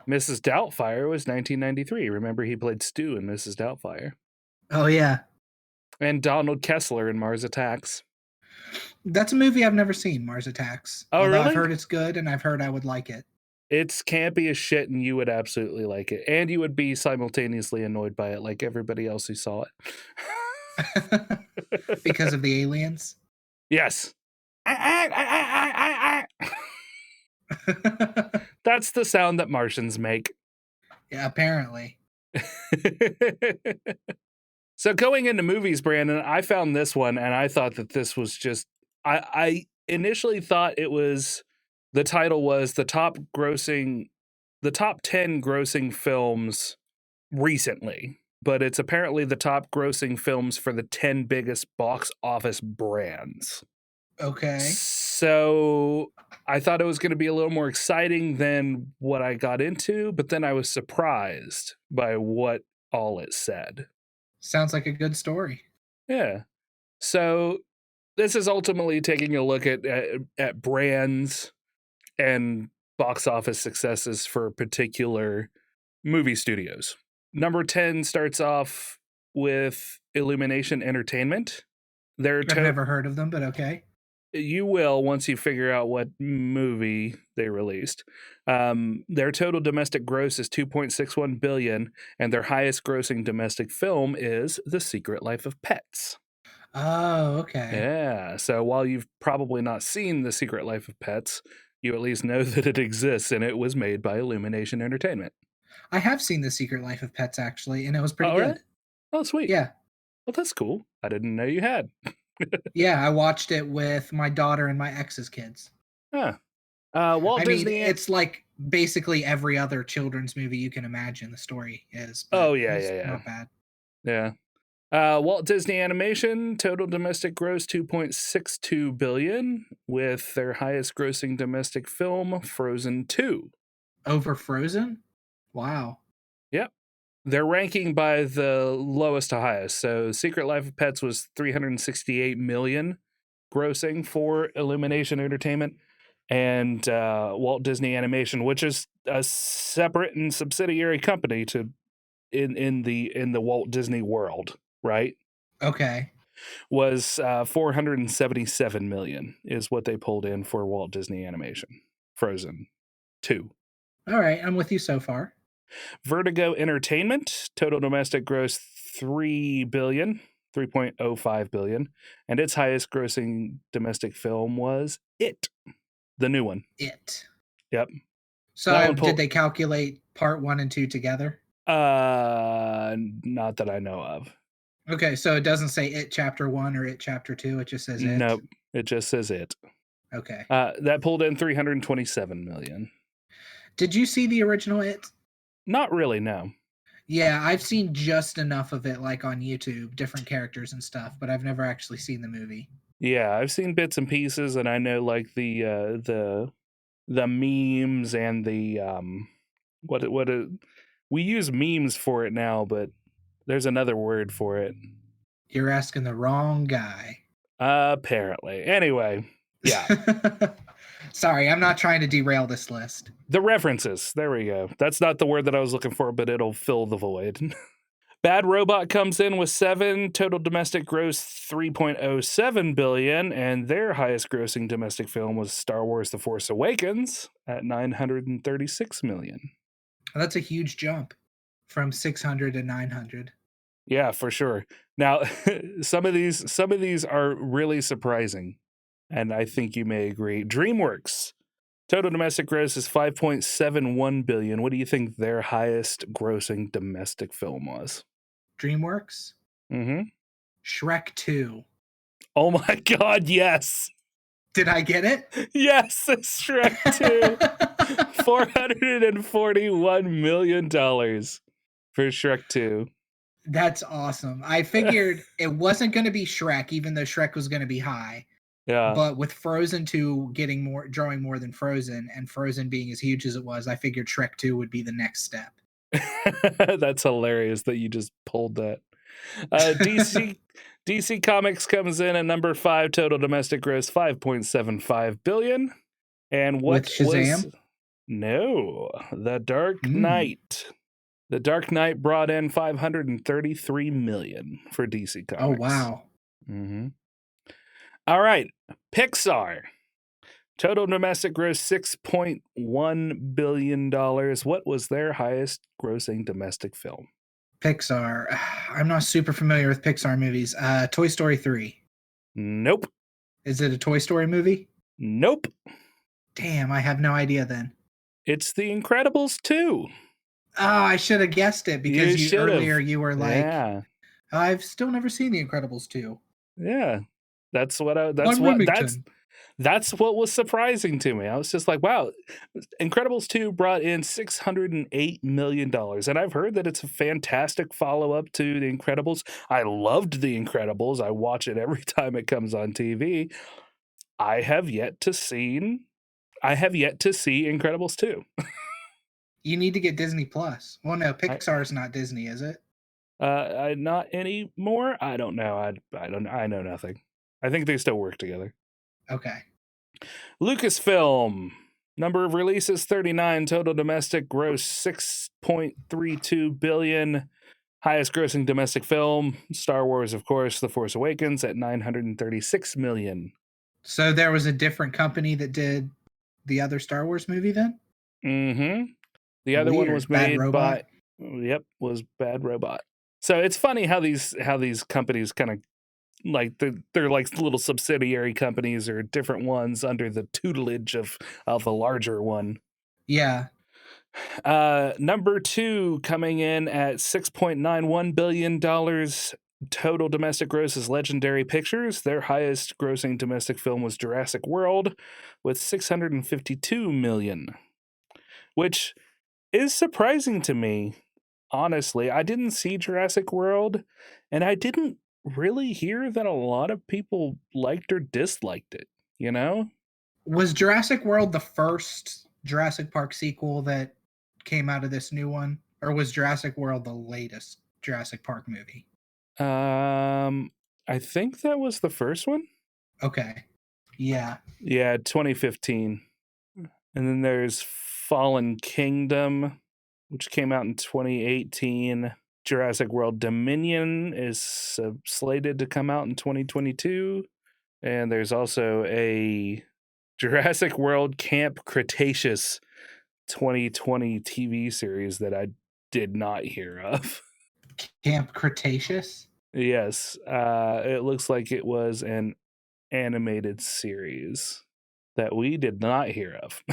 Mrs. Doubtfire was 1993. Remember, he played Stu in Mrs. Doubtfire. Oh, yeah. And Donald Kessler in Mars Attacks. That's a movie I've never seen, Mars Attacks. Oh, really? I've heard it's good, and I've heard I would like it. It's campy as shit, and you would absolutely like it. And you would be simultaneously annoyed by it like everybody else who saw it. Because of the aliens? Yes. That's the sound that Martians make. Yeah, apparently. So going into movies, Brandon, I found this one and I thought that this was just, I initially thought it was, the title was the top 10 grossing films recently, but it's apparently the top grossing films for the 10 biggest box office brands. Okay. So I thought it was going to be a little more exciting than what I got into, but then I was surprised by what all it said. Sounds like a good story. Yeah. So this is ultimately taking a look at brands and box office successes for particular movie studios. Number 10 starts off with Illumination Entertainment. I've never heard of them, but okay. You will once you figure out what movie they released. Their total domestic gross is $2.61 billion, and their highest grossing domestic film is The Secret Life of Pets. Oh, okay. Yeah, so while you've probably not seen The Secret Life of Pets, you at least know that it exists, and it was made by Illumination Entertainment. I have seen The Secret Life of Pets, actually, and it was pretty good. Really? Oh, sweet. Yeah. Well, that's cool. I didn't know you had. Yeah, I watched it with my daughter and my ex's kids. Huh. Walt Disney. It's like basically every other children's movie you can imagine. The story is. Oh yeah. Not bad. Yeah. Walt Disney Animation total domestic gross $2.62 billion, with their highest grossing domestic film Frozen 2. Over Frozen? Wow. Yep. They're ranking by the lowest to highest. So Secret Life of Pets was $368 million grossing for Illumination Entertainment, and Walt Disney Animation, which is a separate and subsidiary company to in the Walt Disney world, right? Okay. Was $477 million is what they pulled in for Walt Disney Animation. Frozen 2. All right, I'm with you so far. Vertigo Entertainment, total domestic gross $3.05 billion, and its highest grossing domestic film was It, the new one. It. Yep. So did they calculate part 1 and 2 together? Not that I know of. Okay, so it doesn't say It Chapter 1 or It Chapter 2, it just says It? Nope, it just says It. Okay. That pulled in $327 million. Did you see the original It? Not really, no. Yeah, I've seen just enough of it, like on YouTube, different characters and stuff, but I've never actually seen the movie. Yeah, I've seen bits and pieces, and I know like the memes and the we use memes for it now, but there's another word for it. You're asking the wrong guy. Apparently. Anyway, yeah. Sorry, I'm not trying to derail this list. The references. There we go. That's not the word that I was looking for, but it'll fill the void. Bad Robot comes in with 7, total domestic gross $3.07 billion, and their highest grossing domestic film was Star Wars The Force Awakens at $936 million. That's a huge jump from 600 to 900. Yeah, for sure. Now, some of these are really surprising, and I think you may agree. DreamWorks total domestic gross is $5.71 billion. What do you think their highest grossing domestic film was? DreamWorks? Mm-hmm. Shrek 2. Oh my God, yes. Did I get it? Yes, it's Shrek 2. $441 million for Shrek 2. That's awesome. I figured it wasn't going to be Shrek, even though Shrek was going to be high. Yeah. But with Frozen 2 drawing more than Frozen, and Frozen being as huge as it was, I figured Shrek 2 would be the next step. That's hilarious that you just pulled that. DC Comics comes in at number 5, total domestic gross $5.75 billion. And what with Shazam? was... No, The Dark Knight. The Dark Knight brought in $533 million for DC Comics. Oh, wow. Mm-hmm. All right, Pixar. Total domestic gross $6.1 billion. What was their highest grossing domestic film? Pixar. I'm not super familiar with Pixar movies. Toy Story 3. Nope. Is it a Toy Story movie? Nope. Damn, I have no idea then. It's The Incredibles 2. Oh, I should have guessed it because You should've. earlier you were like, Yeah. I've still never seen The Incredibles 2. Yeah. That's what Remington. that's what was surprising to me. I was just like, wow, Incredibles 2 brought in $608 million. And I've heard that it's a fantastic follow-up to The Incredibles. I loved The Incredibles. I watch it every time it comes on TV. I have yet to see Incredibles 2. You need to get Disney Plus. Well, no, Pixar's not Disney, is it? Not anymore. I don't know. I know nothing. I think they still work together. Okay. Lucasfilm. Number of releases 39, total domestic gross 6.32 billion. Highest grossing domestic film, Star Wars, of course, The Force Awakens at 936 million. So there was a different company that did the other Star Wars movie then? Mm-hmm. The other one was Bad made Robot? was Bad Robot. So it's funny how these companies kind of like they're like little subsidiary companies or different ones under the tutelage of the larger one. Yeah. Number 2 coming in at $6.91 billion total domestic gross is Legendary Pictures. Their highest grossing domestic film was Jurassic World with $652 million, which is surprising to me. Honestly, I didn't see Jurassic World, and I didn't really hear that a lot of people liked or disliked it, you know? Was Jurassic World the first Jurassic Park sequel that came out of this new one? Or was Jurassic World the latest Jurassic Park movie? I think that was the first one. Okay. Yeah. Yeah, 2015. And then there's Fallen Kingdom, which came out in 2018. Jurassic World Dominion is slated to come out in 2022. And there's also a Jurassic World Camp Cretaceous 2020 TV series that I did not hear of. Camp Cretaceous? Yes. It looks like it was an animated series that we did not hear of.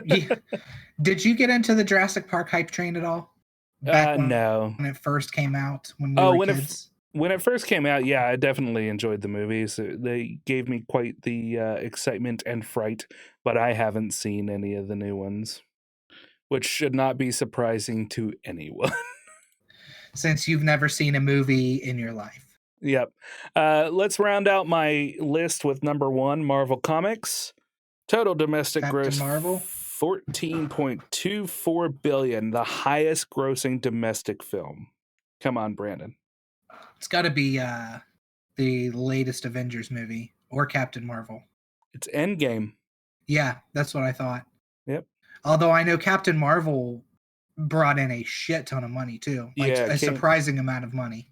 Yeah. Did you get into the Jurassic Park hype train at all? No. When it first came out, when we were kids? When it first came out, yeah, I definitely enjoyed the movies. They gave me quite the excitement and fright, but I haven't seen any of the new ones, which should not be surprising to anyone. Since you've never seen a movie in your life. Yep. Let's round out my list with number 1, Marvel Comics. Total domestic gross Marvel? $14.24 billion, the highest grossing domestic film. Come on, Brandon. It's got to be the latest Avengers movie or Captain Marvel. It's Endgame. Yeah, that's what I thought. Yep. Although I know Captain Marvel brought in a shit ton of money too. Like a surprising amount of money.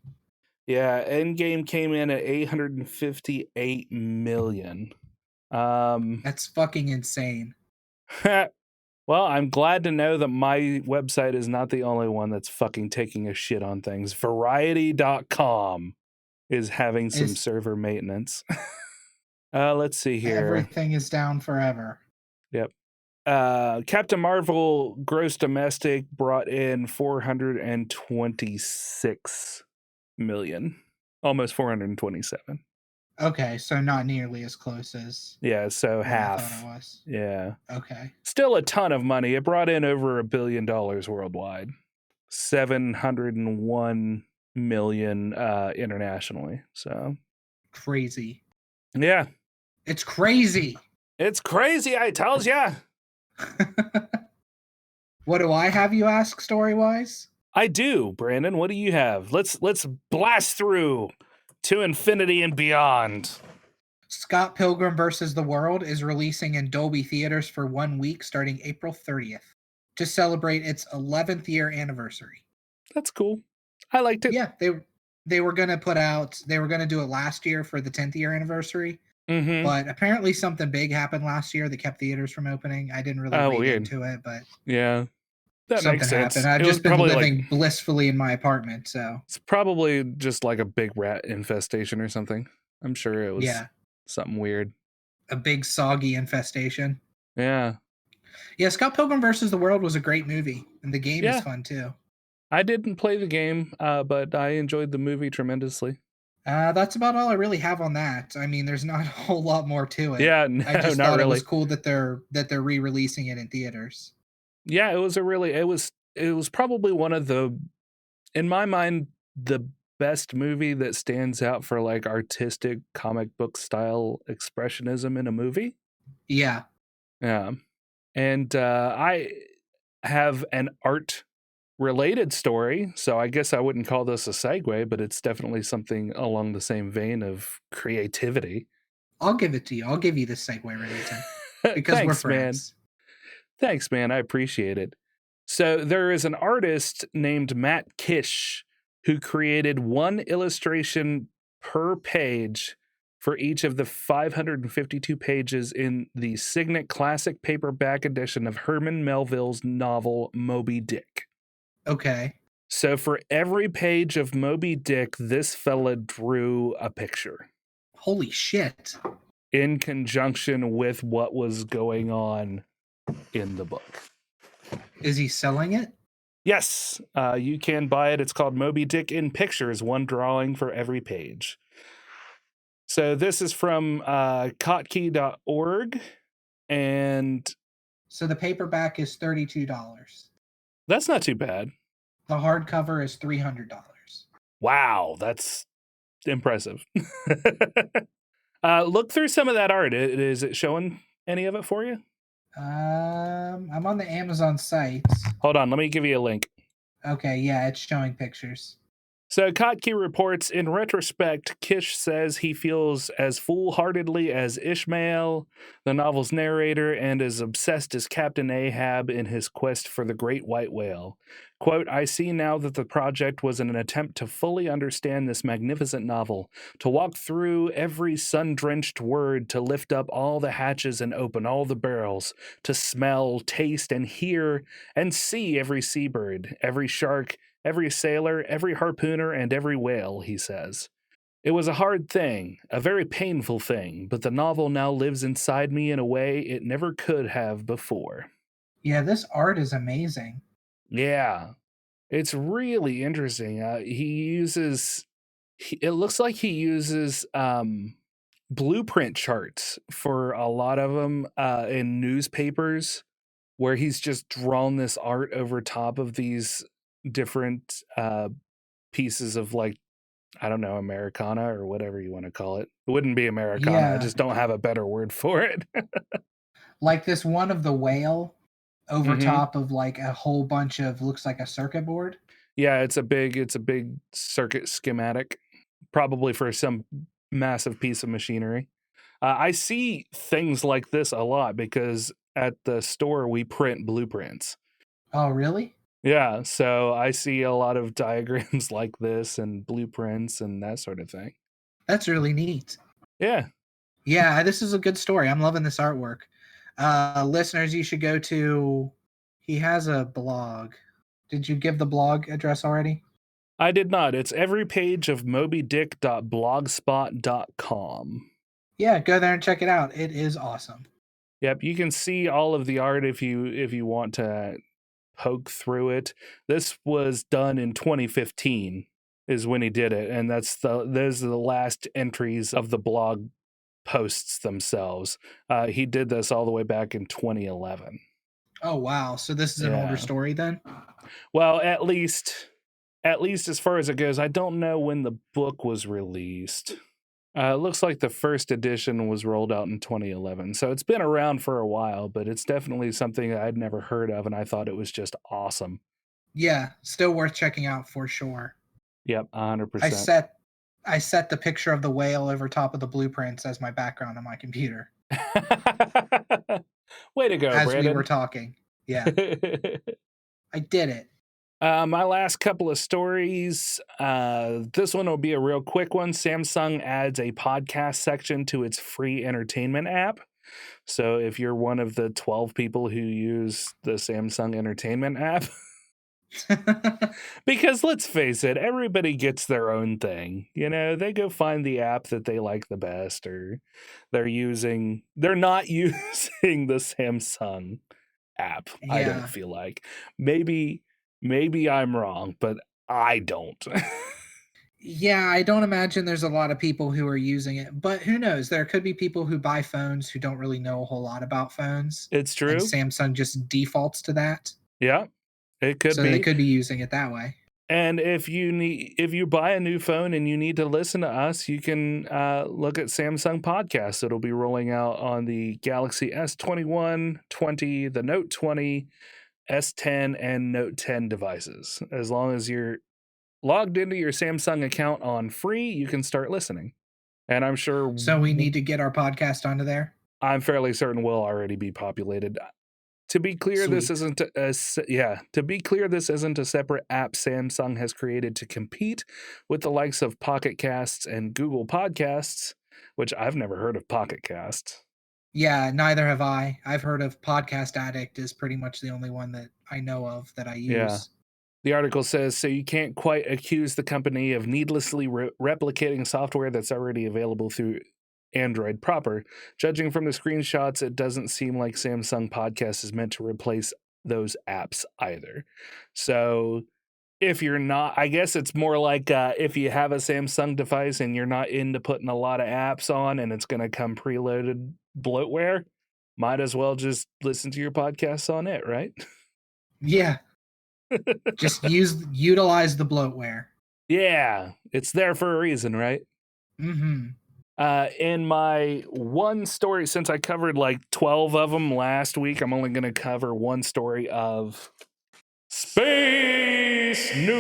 Yeah, Endgame came in at $858 million. That's fucking insane. Well, I'm glad to know that my website is not the only one that's fucking taking a shit on things. Variety.com is having some server maintenance. Let's see here. Everything is down forever. Yep. Captain Marvel gross domestic brought in 426 million. Almost 427. Okay, so not nearly as close as so half. I thought it was. Yeah. Okay. Still a ton of money. It brought in over $1 billion worldwide. 701 million internationally. So crazy. Yeah. It's crazy. It's crazy, I tells ya. What do I have you ask story-wise? I do, Brandon. What do you have? Let's blast through to infinity and beyond. Scott Pilgrim vs. the World is releasing in Dolby theaters for 1 week starting April 30th to celebrate its 11th year anniversary. That's cool. I liked it. Yeah, they were going to do it last year for the 10th year anniversary. Mm-hmm. But apparently something big happened last year that kept theaters from opening. I didn't really read into it, but yeah. That something makes sense. happened. I've just been living blissfully in my apartment, so it's probably just like a big rat infestation or something. I'm sure it was something weird. A big soggy infestation. Yeah. Yeah, Scott Pilgrim versus the World was a great movie, and the game is Yeah. fun too. I didn't play the game, but I enjoyed the movie tremendously. That's about all I really have on that. I mean, there's not a whole lot more to it. Yeah, no, I just not thought it really. was cool that they're re-releasing it in theaters. Yeah, it was probably one of the, in my mind, the best movie that stands out for like artistic comic book style expressionism in a movie. Yeah. Yeah. And I have an art related story, so I guess I wouldn't call this a segue, but it's definitely something along the same vein of creativity. I'll give it to you. I'll give you this segue, Remington, because we're Thanks, man. friends. Thanks, man. I appreciate it. So there is an artist named Matt Kish who created one illustration per page for each of the 552 pages in the Signet Classic paperback edition of Herman Melville's novel Moby Dick. Okay. So for every page of Moby Dick, this fella drew a picture. Holy shit. In conjunction with what was going on in the book. Is he selling it? Yes, you can buy it. It's called Moby Dick in Pictures, one drawing for every page. So this is from kottke.org, and so the paperback is $32. That's not too bad. The hardcover is $300. Wow, that's impressive. Look through some of that art. Is it showing any of it for you? I'm on the Amazon site. Hold on, let me give you a link. Okay, yeah, it's showing pictures. So Kottke reports, in retrospect, Kish says he feels as foolhardily as Ishmael, the novel's narrator, and as obsessed as Captain Ahab in his quest for the great white whale. Quote, I see now that the project was an attempt to fully understand this magnificent novel, to walk through every sun-drenched word, to lift up all the hatches and open all the barrels, to smell, taste, and hear, and see every seabird, every shark, every sailor, every harpooner, and every whale, he says. It was a hard thing, a very painful thing, but the novel now lives inside me in a way it never could have before. Yeah, this art is amazing. Yeah, it's really interesting. It looks like he uses blueprint charts for a lot of them in newspapers, where he's just drawn this art over top of these different pieces of, like, I don't know, Americana or whatever you want to call it. It wouldn't be Americana. Yeah. I just don't have a better word for it. Like this one of the whale over top of like a whole bunch of, looks like a circuit board. Yeah, it's a big circuit schematic, probably for some massive piece of machinery. I see things like this a lot because at the store we print blueprints. Oh, really? Yeah, so I see a lot of diagrams like this and blueprints and that sort of thing. That's really neat. Yeah. Yeah, this is a good story. I'm loving this artwork. Listeners, you should go to, he has a blog. Did you give the blog address already? I did not. It's every page of mobydick.blogspot.com. Yeah, go there and check it out. It is awesome. Yep, you can see all of the art if you want to poke through it. This was done in 2015 is when he did it, and those are the last entries of the blog posts themselves. He did this all the way back in 2011. Oh wow, so this is an older story then? Well, at least as far as it goes. I don't know when the book was released. It looks like the first edition was rolled out in 2011, so it's been around for a while, but it's definitely something I'd never heard of, and I thought it was just awesome. Yeah, still worth checking out for sure. Yep, 100%. I set the picture of the whale over top of the blueprints as my background on my computer. Way to go, as Brandon. We were talking. Yeah. I did it. My last couple of stories. This one will be a real quick one. Samsung adds a podcast section to its free entertainment app. So if you're one of the 12 people who use the Samsung Entertainment app, Because let's face it, everybody gets their own thing. You know, they go find the app that they like the best, or they're not using the Samsung app. I don't Yeah. feel like. Maybe I'm wrong, but I don't. Yeah, I don't imagine there's a lot of people who are using it, but who knows? There could be people who buy phones who don't really know a whole lot about phones, It's and true. Samsung just defaults to that. Yeah, it could So be. they could be using it that way. And if you buy a new phone and you need to listen to us, you can look at Samsung Podcasts. It'll be rolling out on the Galaxy S21, 20, the Note 20, S10, and Note 10 devices. As long as you're logged into your Samsung account on free, you can start listening. And I'm sure. So we need to get our podcast onto there. I'm fairly certain will already be populated. To be clear, this Sweet. To be clear, this isn't a separate app Samsung has created to compete with the likes of Pocket Casts and Google Podcasts, which I've never heard of Pocket Casts. Yeah, neither have I. I've heard of Podcast Addict is pretty much the only one that I know of that I use. Yeah. The article says, so you can't quite accuse the company of needlessly replicating software that's already available through Android proper. Judging from the screenshots, it doesn't seem like Samsung Podcast is meant to replace those apps either. So if you're not, I guess it's more like if you have a Samsung device and you're not into putting a lot of apps on and it's going to come preloaded bloatware, might as well just listen to your podcasts on it, right? Yeah. Just utilize the bloatware. Yeah, it's there for a reason, right? Mm-hmm. In my one story, since I covered like 12 of them last week, I'm only going to cover one story of space news.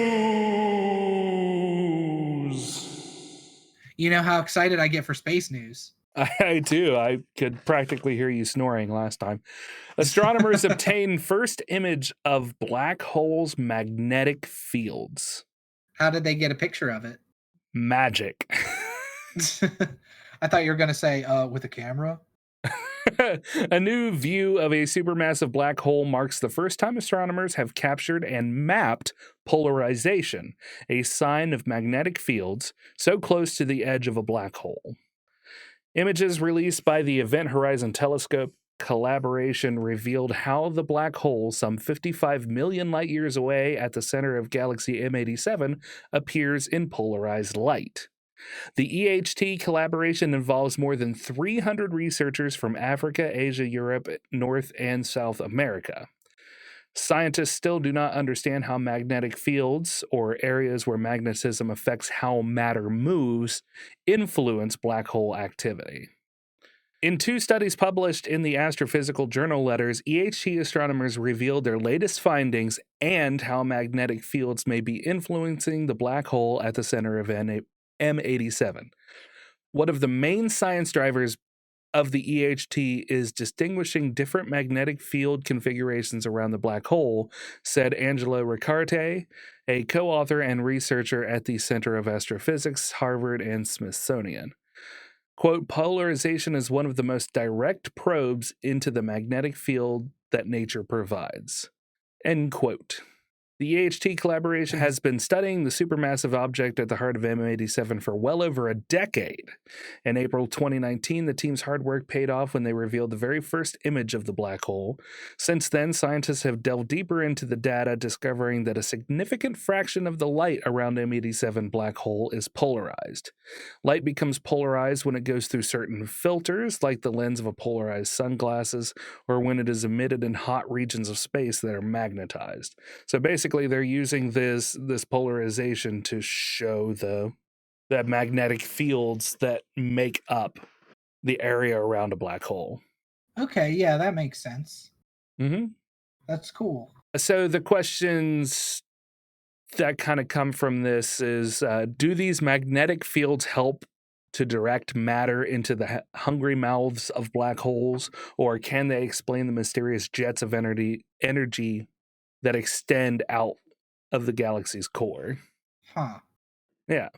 You know how excited I get for space news. I do. I could practically hear you snoring last time. Astronomers obtain first image of black holes' magnetic fields. How did they get a picture of it? Magic. I thought you were going to say, with a camera. A new view of a supermassive black hole marks the first time astronomers have captured and mapped polarization, a sign of magnetic fields so close to the edge of a black hole. Images released by the Event Horizon Telescope collaboration revealed how the black hole, some 55 million light years away at the center of galaxy M87, appears in polarized light. The EHT collaboration involves more than 300 researchers from Africa, Asia, Europe, North and South America. Scientists still do not understand how magnetic fields, or areas where magnetism affects how matter moves, influence black hole activity. In two studies published in the Astrophysical Journal Letters, EHT astronomers revealed their latest findings and how magnetic fields may be influencing the black hole at the center of M87. One of the main science drivers of the EHT is distinguishing different magnetic field configurations around the black hole, said Angelo Ricarte, a co-author and researcher at the Center of Astrophysics, Harvard, and Smithsonian. Quote, polarization is one of the most direct probes into the magnetic field that nature provides. End quote. The EHT collaboration has been studying the supermassive object at the heart of M87 for well over a decade. In April 2019, the team's hard work paid off when they revealed the very first image of the black hole. Since then, scientists have delved deeper into the data, discovering that a significant fraction of the light around M87 black hole is polarized. Light becomes polarized when it goes through certain filters, like the lens of a polarized sunglasses, or when it is emitted in hot regions of space that are magnetized. So basically, they're using this polarization to show the magnetic fields that make up the area around a black hole. Okay, yeah, that makes sense. Mm-hmm. That's cool. So the questions that kind of come from this is, do these magnetic fields help to direct matter into the hungry mouths of black holes, or can they explain the mysterious jets of energy that extend out of the galaxy's core? Huh. Yeah.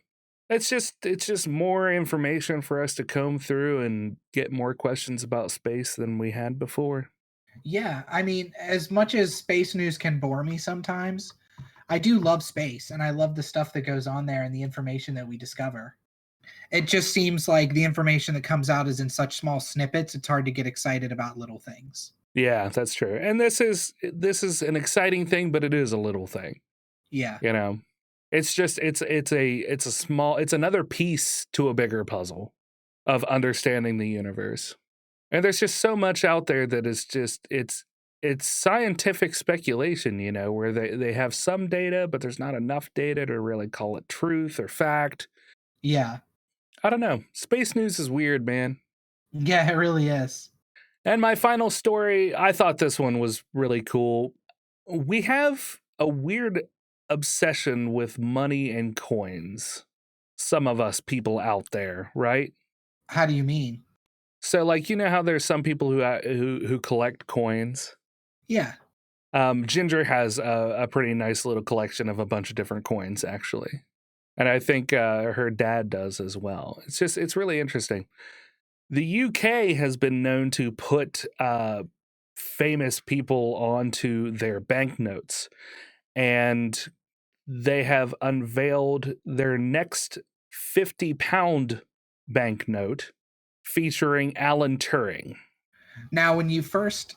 It's just more information for us to comb through and get more questions about space than we had before. Yeah, I mean, as much as space news can bore me sometimes, I do love space, and I love the stuff that goes on there and the information that we discover. It just seems like the information that comes out is in such small snippets, it's hard to get excited about little things. Yeah, that's true. And this is an exciting thing, but it is a little thing. Yeah. You know, it's just it's another piece to a bigger puzzle of understanding the universe. And there's just so much out there that is just it's scientific speculation, you know, where they have some data, but there's not enough data to really call it truth or fact. Yeah. I don't know. Space news is weird, man. Yeah, it really is. And my final story, I thought this one was really cool. We have a weird obsession with money and coins. Some of us people out there, right? How do you mean? So, like, you know how there's some people who collect coins? Yeah. Ginger has a pretty nice little collection of a bunch of different coins, actually. And I think her dad does as well. It's really interesting. The UK has been known to put famous people onto their banknotes, and they have unveiled their next £50 banknote featuring Alan Turing. Now, when you first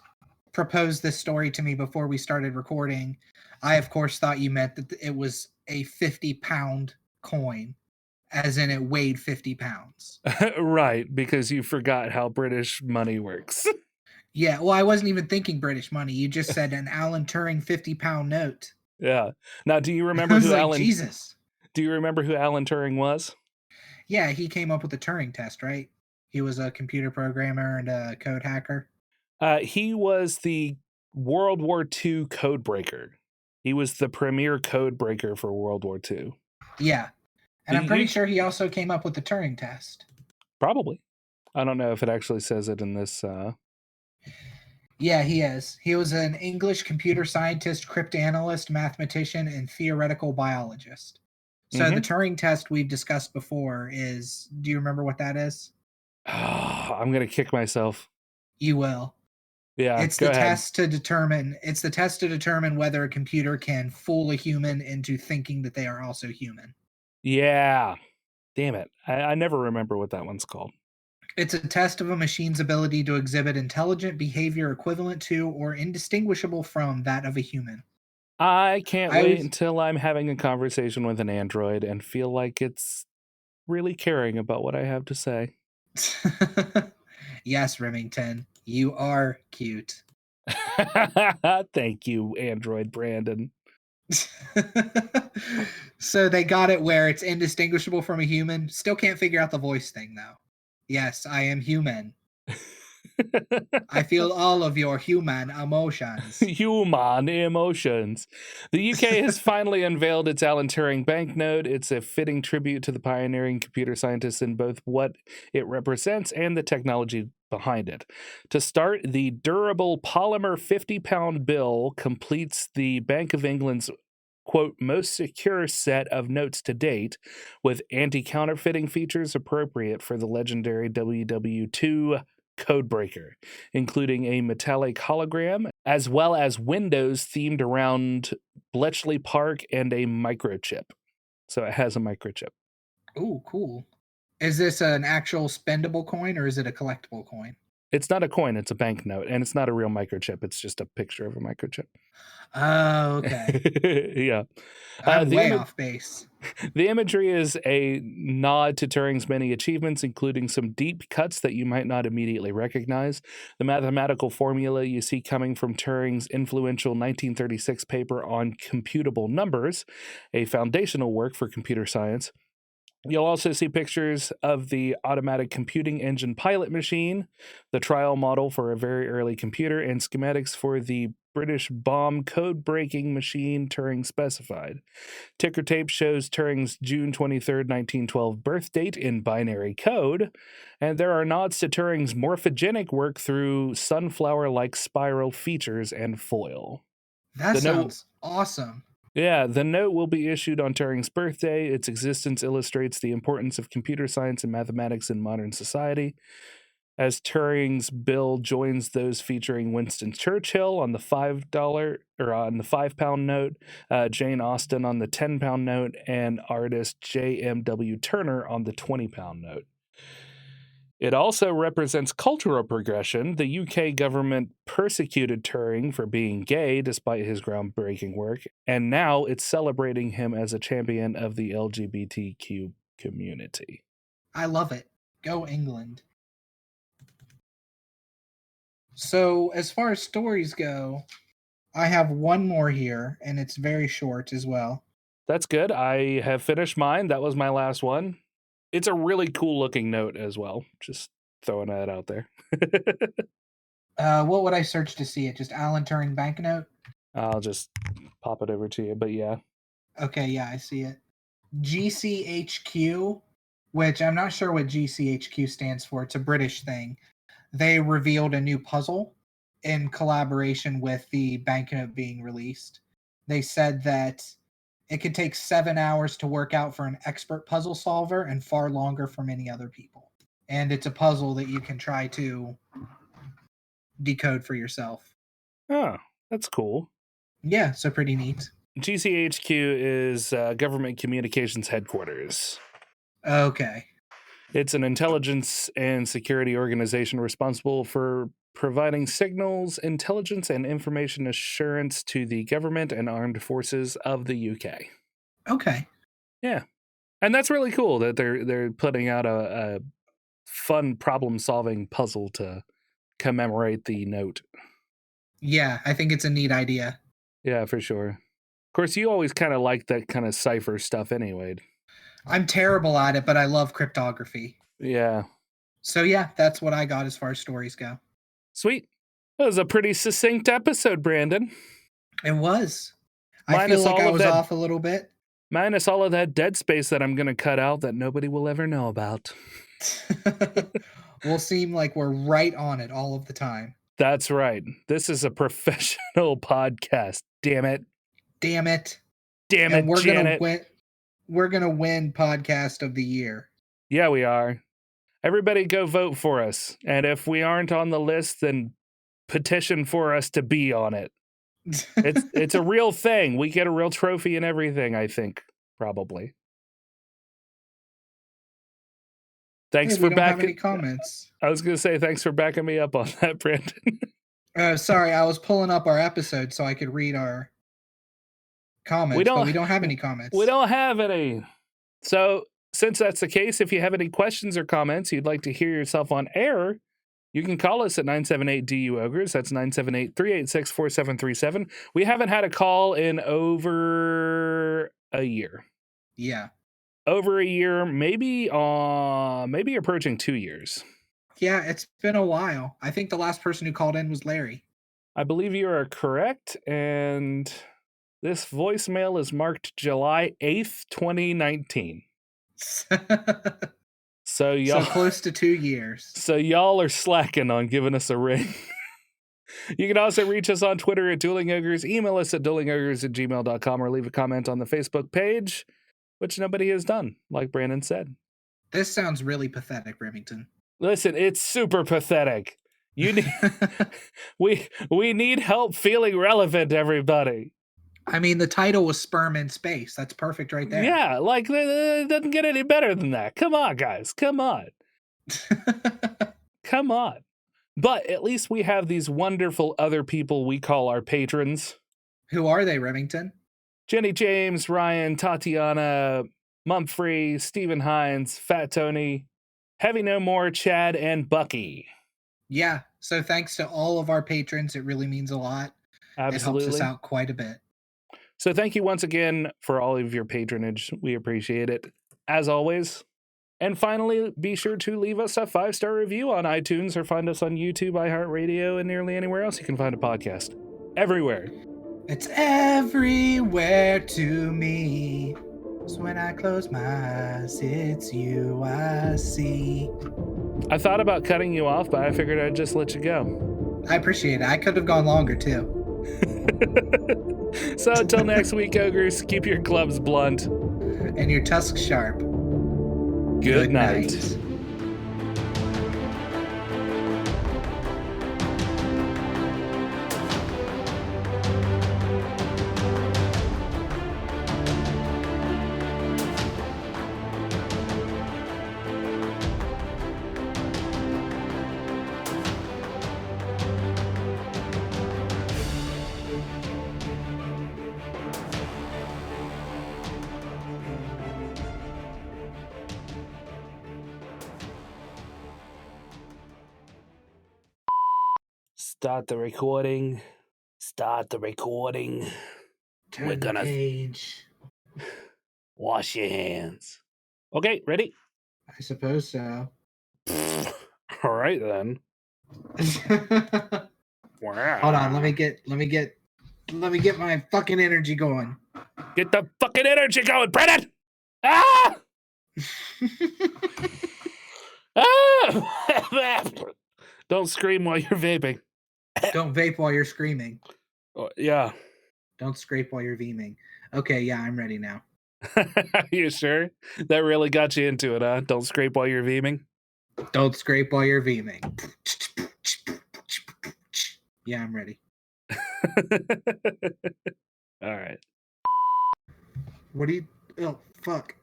proposed this story to me before we started recording, I, of course, thought you meant that it was a 50-pound coin, as in it weighed 50 pounds. Right, because you forgot how British money works. Yeah, well, I wasn't even thinking British money. You just said an Alan Turing 50-pound note. Yeah. Now, do you remember I was who like, Alan? Jesus. Do you remember who Alan Turing was? Yeah, he came up with the Turing test, right? He was a computer programmer and a code hacker. He was the World War II code breaker. He was the premier code breaker for World War II. Yeah. And I'm pretty sure he also came up with the Turing test. Probably. I don't know if it actually says it in this. Yeah, he is. He was an English computer scientist, cryptanalyst, mathematician, and theoretical biologist. So the Turing test we've discussed before is, do you remember what that is? I'm going to kick myself. You will. Yeah, it's the test to determine whether a computer can fool a human into thinking that they are also human. Yeah. Damn it. I never remember what that one's called. It's a test of a machine's ability to exhibit intelligent behavior equivalent to or indistinguishable from that of a human. I can't wait until I'm having a conversation with an android and feel like it's really caring about what I have to say. Yes, Remington, you are cute. Thank you, Android Brandon. So they got it where it's indistinguishable from a human. Still can't figure out the voice thing, though. Yes, I am human. I feel all of your human emotions. Human emotions. The UK has finally unveiled its Alan Turing banknote. It's a fitting tribute to the pioneering computer scientists in both what it represents and the technology behind it. To start, the durable polymer 50-pound bill completes the Bank of England's quote, most secure set of notes to date, with anti-counterfeiting features appropriate for the legendary WW2 codebreaker, including a metallic hologram, as well as windows themed around Bletchley Park and a microchip. So it has a microchip. Ooh, cool. Is this an actual spendable coin or is it a collectible coin? It's not a coin, it's a banknote, and it's not a real microchip. It's just a picture of a microchip. Oh, okay. Yeah. I'm way off base. The imagery is a nod to Turing's many achievements, including some deep cuts that you might not immediately recognize. The mathematical formula you see coming from Turing's influential 1936 paper on computable numbers, a foundational work for computer science. You'll also see pictures of the automatic computing engine pilot machine, the trial model for a very early computer, and schematics for the British bomb code-breaking machine Turing specified. Ticker tape shows Turing's June 23rd, 1912 birth date in binary code, and there are nods to Turing's morphogenic work through sunflower-like spiral features and foil. That sounds awesome. Yeah, the note will be issued on Turing's birthday. Its existence illustrates the importance of computer science and mathematics in modern society. as Turing's bill joins those featuring Winston Churchill on the $5 or on the £5 note, Jane Austen on the £10 note, and artist J.M.W. Turner on the £20 note. It also represents cultural progression. The UK government persecuted Turing for being gay despite his groundbreaking work, and now it's celebrating him as a champion of the LGBTQ community. I love it. Go England. So, as far as stories go, I have one more here, and it's very short as well. That's good. I have finished mine. That was my last one. It's a really cool looking note as well. Just throwing that out there. What would I search to see it? Just Alan Turing banknote? I'll just pop it over to you, but yeah. Okay, yeah, I see it. GCHQ, which I'm not sure what GCHQ stands for. It's a British thing. They revealed a new puzzle in collaboration with the banknote being released. They said that it could take 7 hours to work out for an expert puzzle solver and far longer for many other people. And it's a puzzle that you can try to decode for yourself. Oh, that's cool. Yeah, so pretty neat. GCHQ is Government Communications Headquarters. Okay. It's an intelligence and security organization responsible for providing signals, intelligence, and information assurance to the government and armed forces of the UK. Okay. Yeah. And that's really cool that they're putting out a fun problem-solving puzzle to commemorate the note. Yeah, I think it's a neat idea. Yeah, for sure. Of course, you always kind of like that kind of cipher stuff anyway. I'm terrible at it, but I love cryptography. Yeah. So yeah, that's what I got as far as stories go. Sweet. That was a pretty succinct episode, Brandon. It was. I feel like I was off a little bit. Minus all of that dead space that I'm going to cut out that nobody will ever know about. We'll seem like we're right on it all of the time. That's right. This is a professional podcast. Damn it. Damn it. Damn it, Janet. We're going to win Podcast of the Year. Yeah, we are. Everybody go vote for us. And if we aren't on the list, then petition for us to be on it. It's a real thing. We get a real trophy and everything, I think. Probably. Thanks for backing. Any comments? I was going to say thanks for backing me up on that, Brandon. Sorry, I was pulling up our episode so I could read our comments, but we don't have any comments. We don't have any. So, since that's the case, if you have any questions or comments you'd like to hear yourself on air, you can call us at 978-DU-OGRES. That's 978-386-4737. We haven't had a call in over a year. Yeah. Over a year, maybe approaching 2 years. Yeah, it's been a while. I think the last person who called in was Larry. I believe you are correct, and this voicemail is marked July 8th, 2019. So y'all, so close to 2 years. So y'all are slacking on giving us a ring. You can also reach us on Twitter at Dueling Ogres, email us at duelingogres@gmail.com, or leave a comment on the Facebook page, which nobody has done, like Brandon said. This sounds really pathetic, Remington. Listen, it's super pathetic. You need we need help feeling relevant, everybody. I mean, the title was Sperm in Space. That's perfect right there. Yeah, like, it doesn't get any better than that. Come on, guys. Come on. Come on. But at least we have these wonderful other people we call our patrons. Who are they, Remington? Jenny James, Ryan, Tatiana, Mumphrey, Stephen Hines, Fat Tony, Heavy No More, Chad, and Bucky. Yeah, so thanks to all of our patrons. It really means a lot. Absolutely. It helps us out quite a bit. So thank you once again for all of your patronage. We appreciate it, as always. And finally, be sure to leave us a 5-star review on iTunes or find us on YouTube, iHeartRadio, and nearly anywhere else you can find a podcast. Everywhere. It's everywhere to me. So when I close my eyes, it's you I see. I thought about cutting you off, but I figured I'd just let you go. I appreciate it. I could have gone longer, too. So until next week, Ogres, keep your clubs blunt. And your tusks sharp. Good night. Start the recording. Start the recording. Turn We're the gonna page. wash your hands. Okay, ready? I suppose so. All right then. Wow. Hold on, let me get my fucking energy going. Get the fucking energy going, Brennan! Ah! Ah! Don't scream while you're vaping. Don't vape while you're screaming. Oh, yeah. Don't scrape while you're veeming. Okay, yeah, I'm ready now. You sure? That really got you into it, huh? Don't scrape while you're veeming. Don't scrape while you're veeming. Yeah, I'm ready. All right. What do you... Oh, fuck.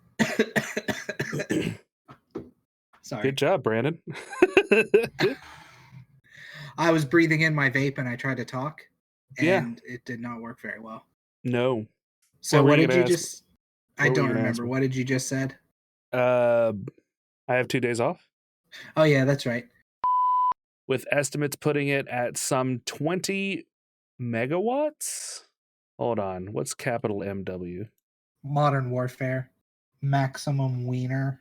Sorry. Good job, Brandon. I was breathing in my vape and I tried to talk, Yeah. and it did not work very well. No. So What were what you did gonna you ask? just... What I were you don't gonna remember. ask me? What did you just said? I have 2 days off, Oh, yeah, that's right. with estimates putting it at some 20 megawatts. Hold on. What's capital MW? Modern Warfare. Maximum Wiener.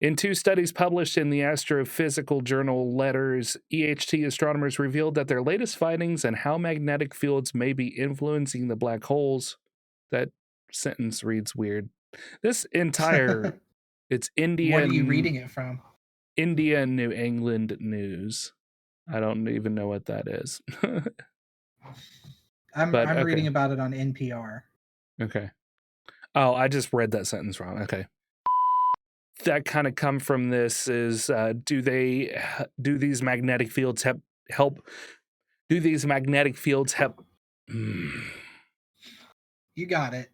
In 2 studies published in the Astrophysical Journal Letters, EHT astronomers revealed that their latest findings and how magnetic fields may be influencing the black holes. That sentence reads weird. This entire, it's Indian. What are you reading it from? India New England News. I don't even know what that is. I'm okay. reading about it on NPR. Okay. Oh, I just read that sentence wrong. Okay. That kind of come from this is do these magnetic fields help do these magnetic fields help You got it.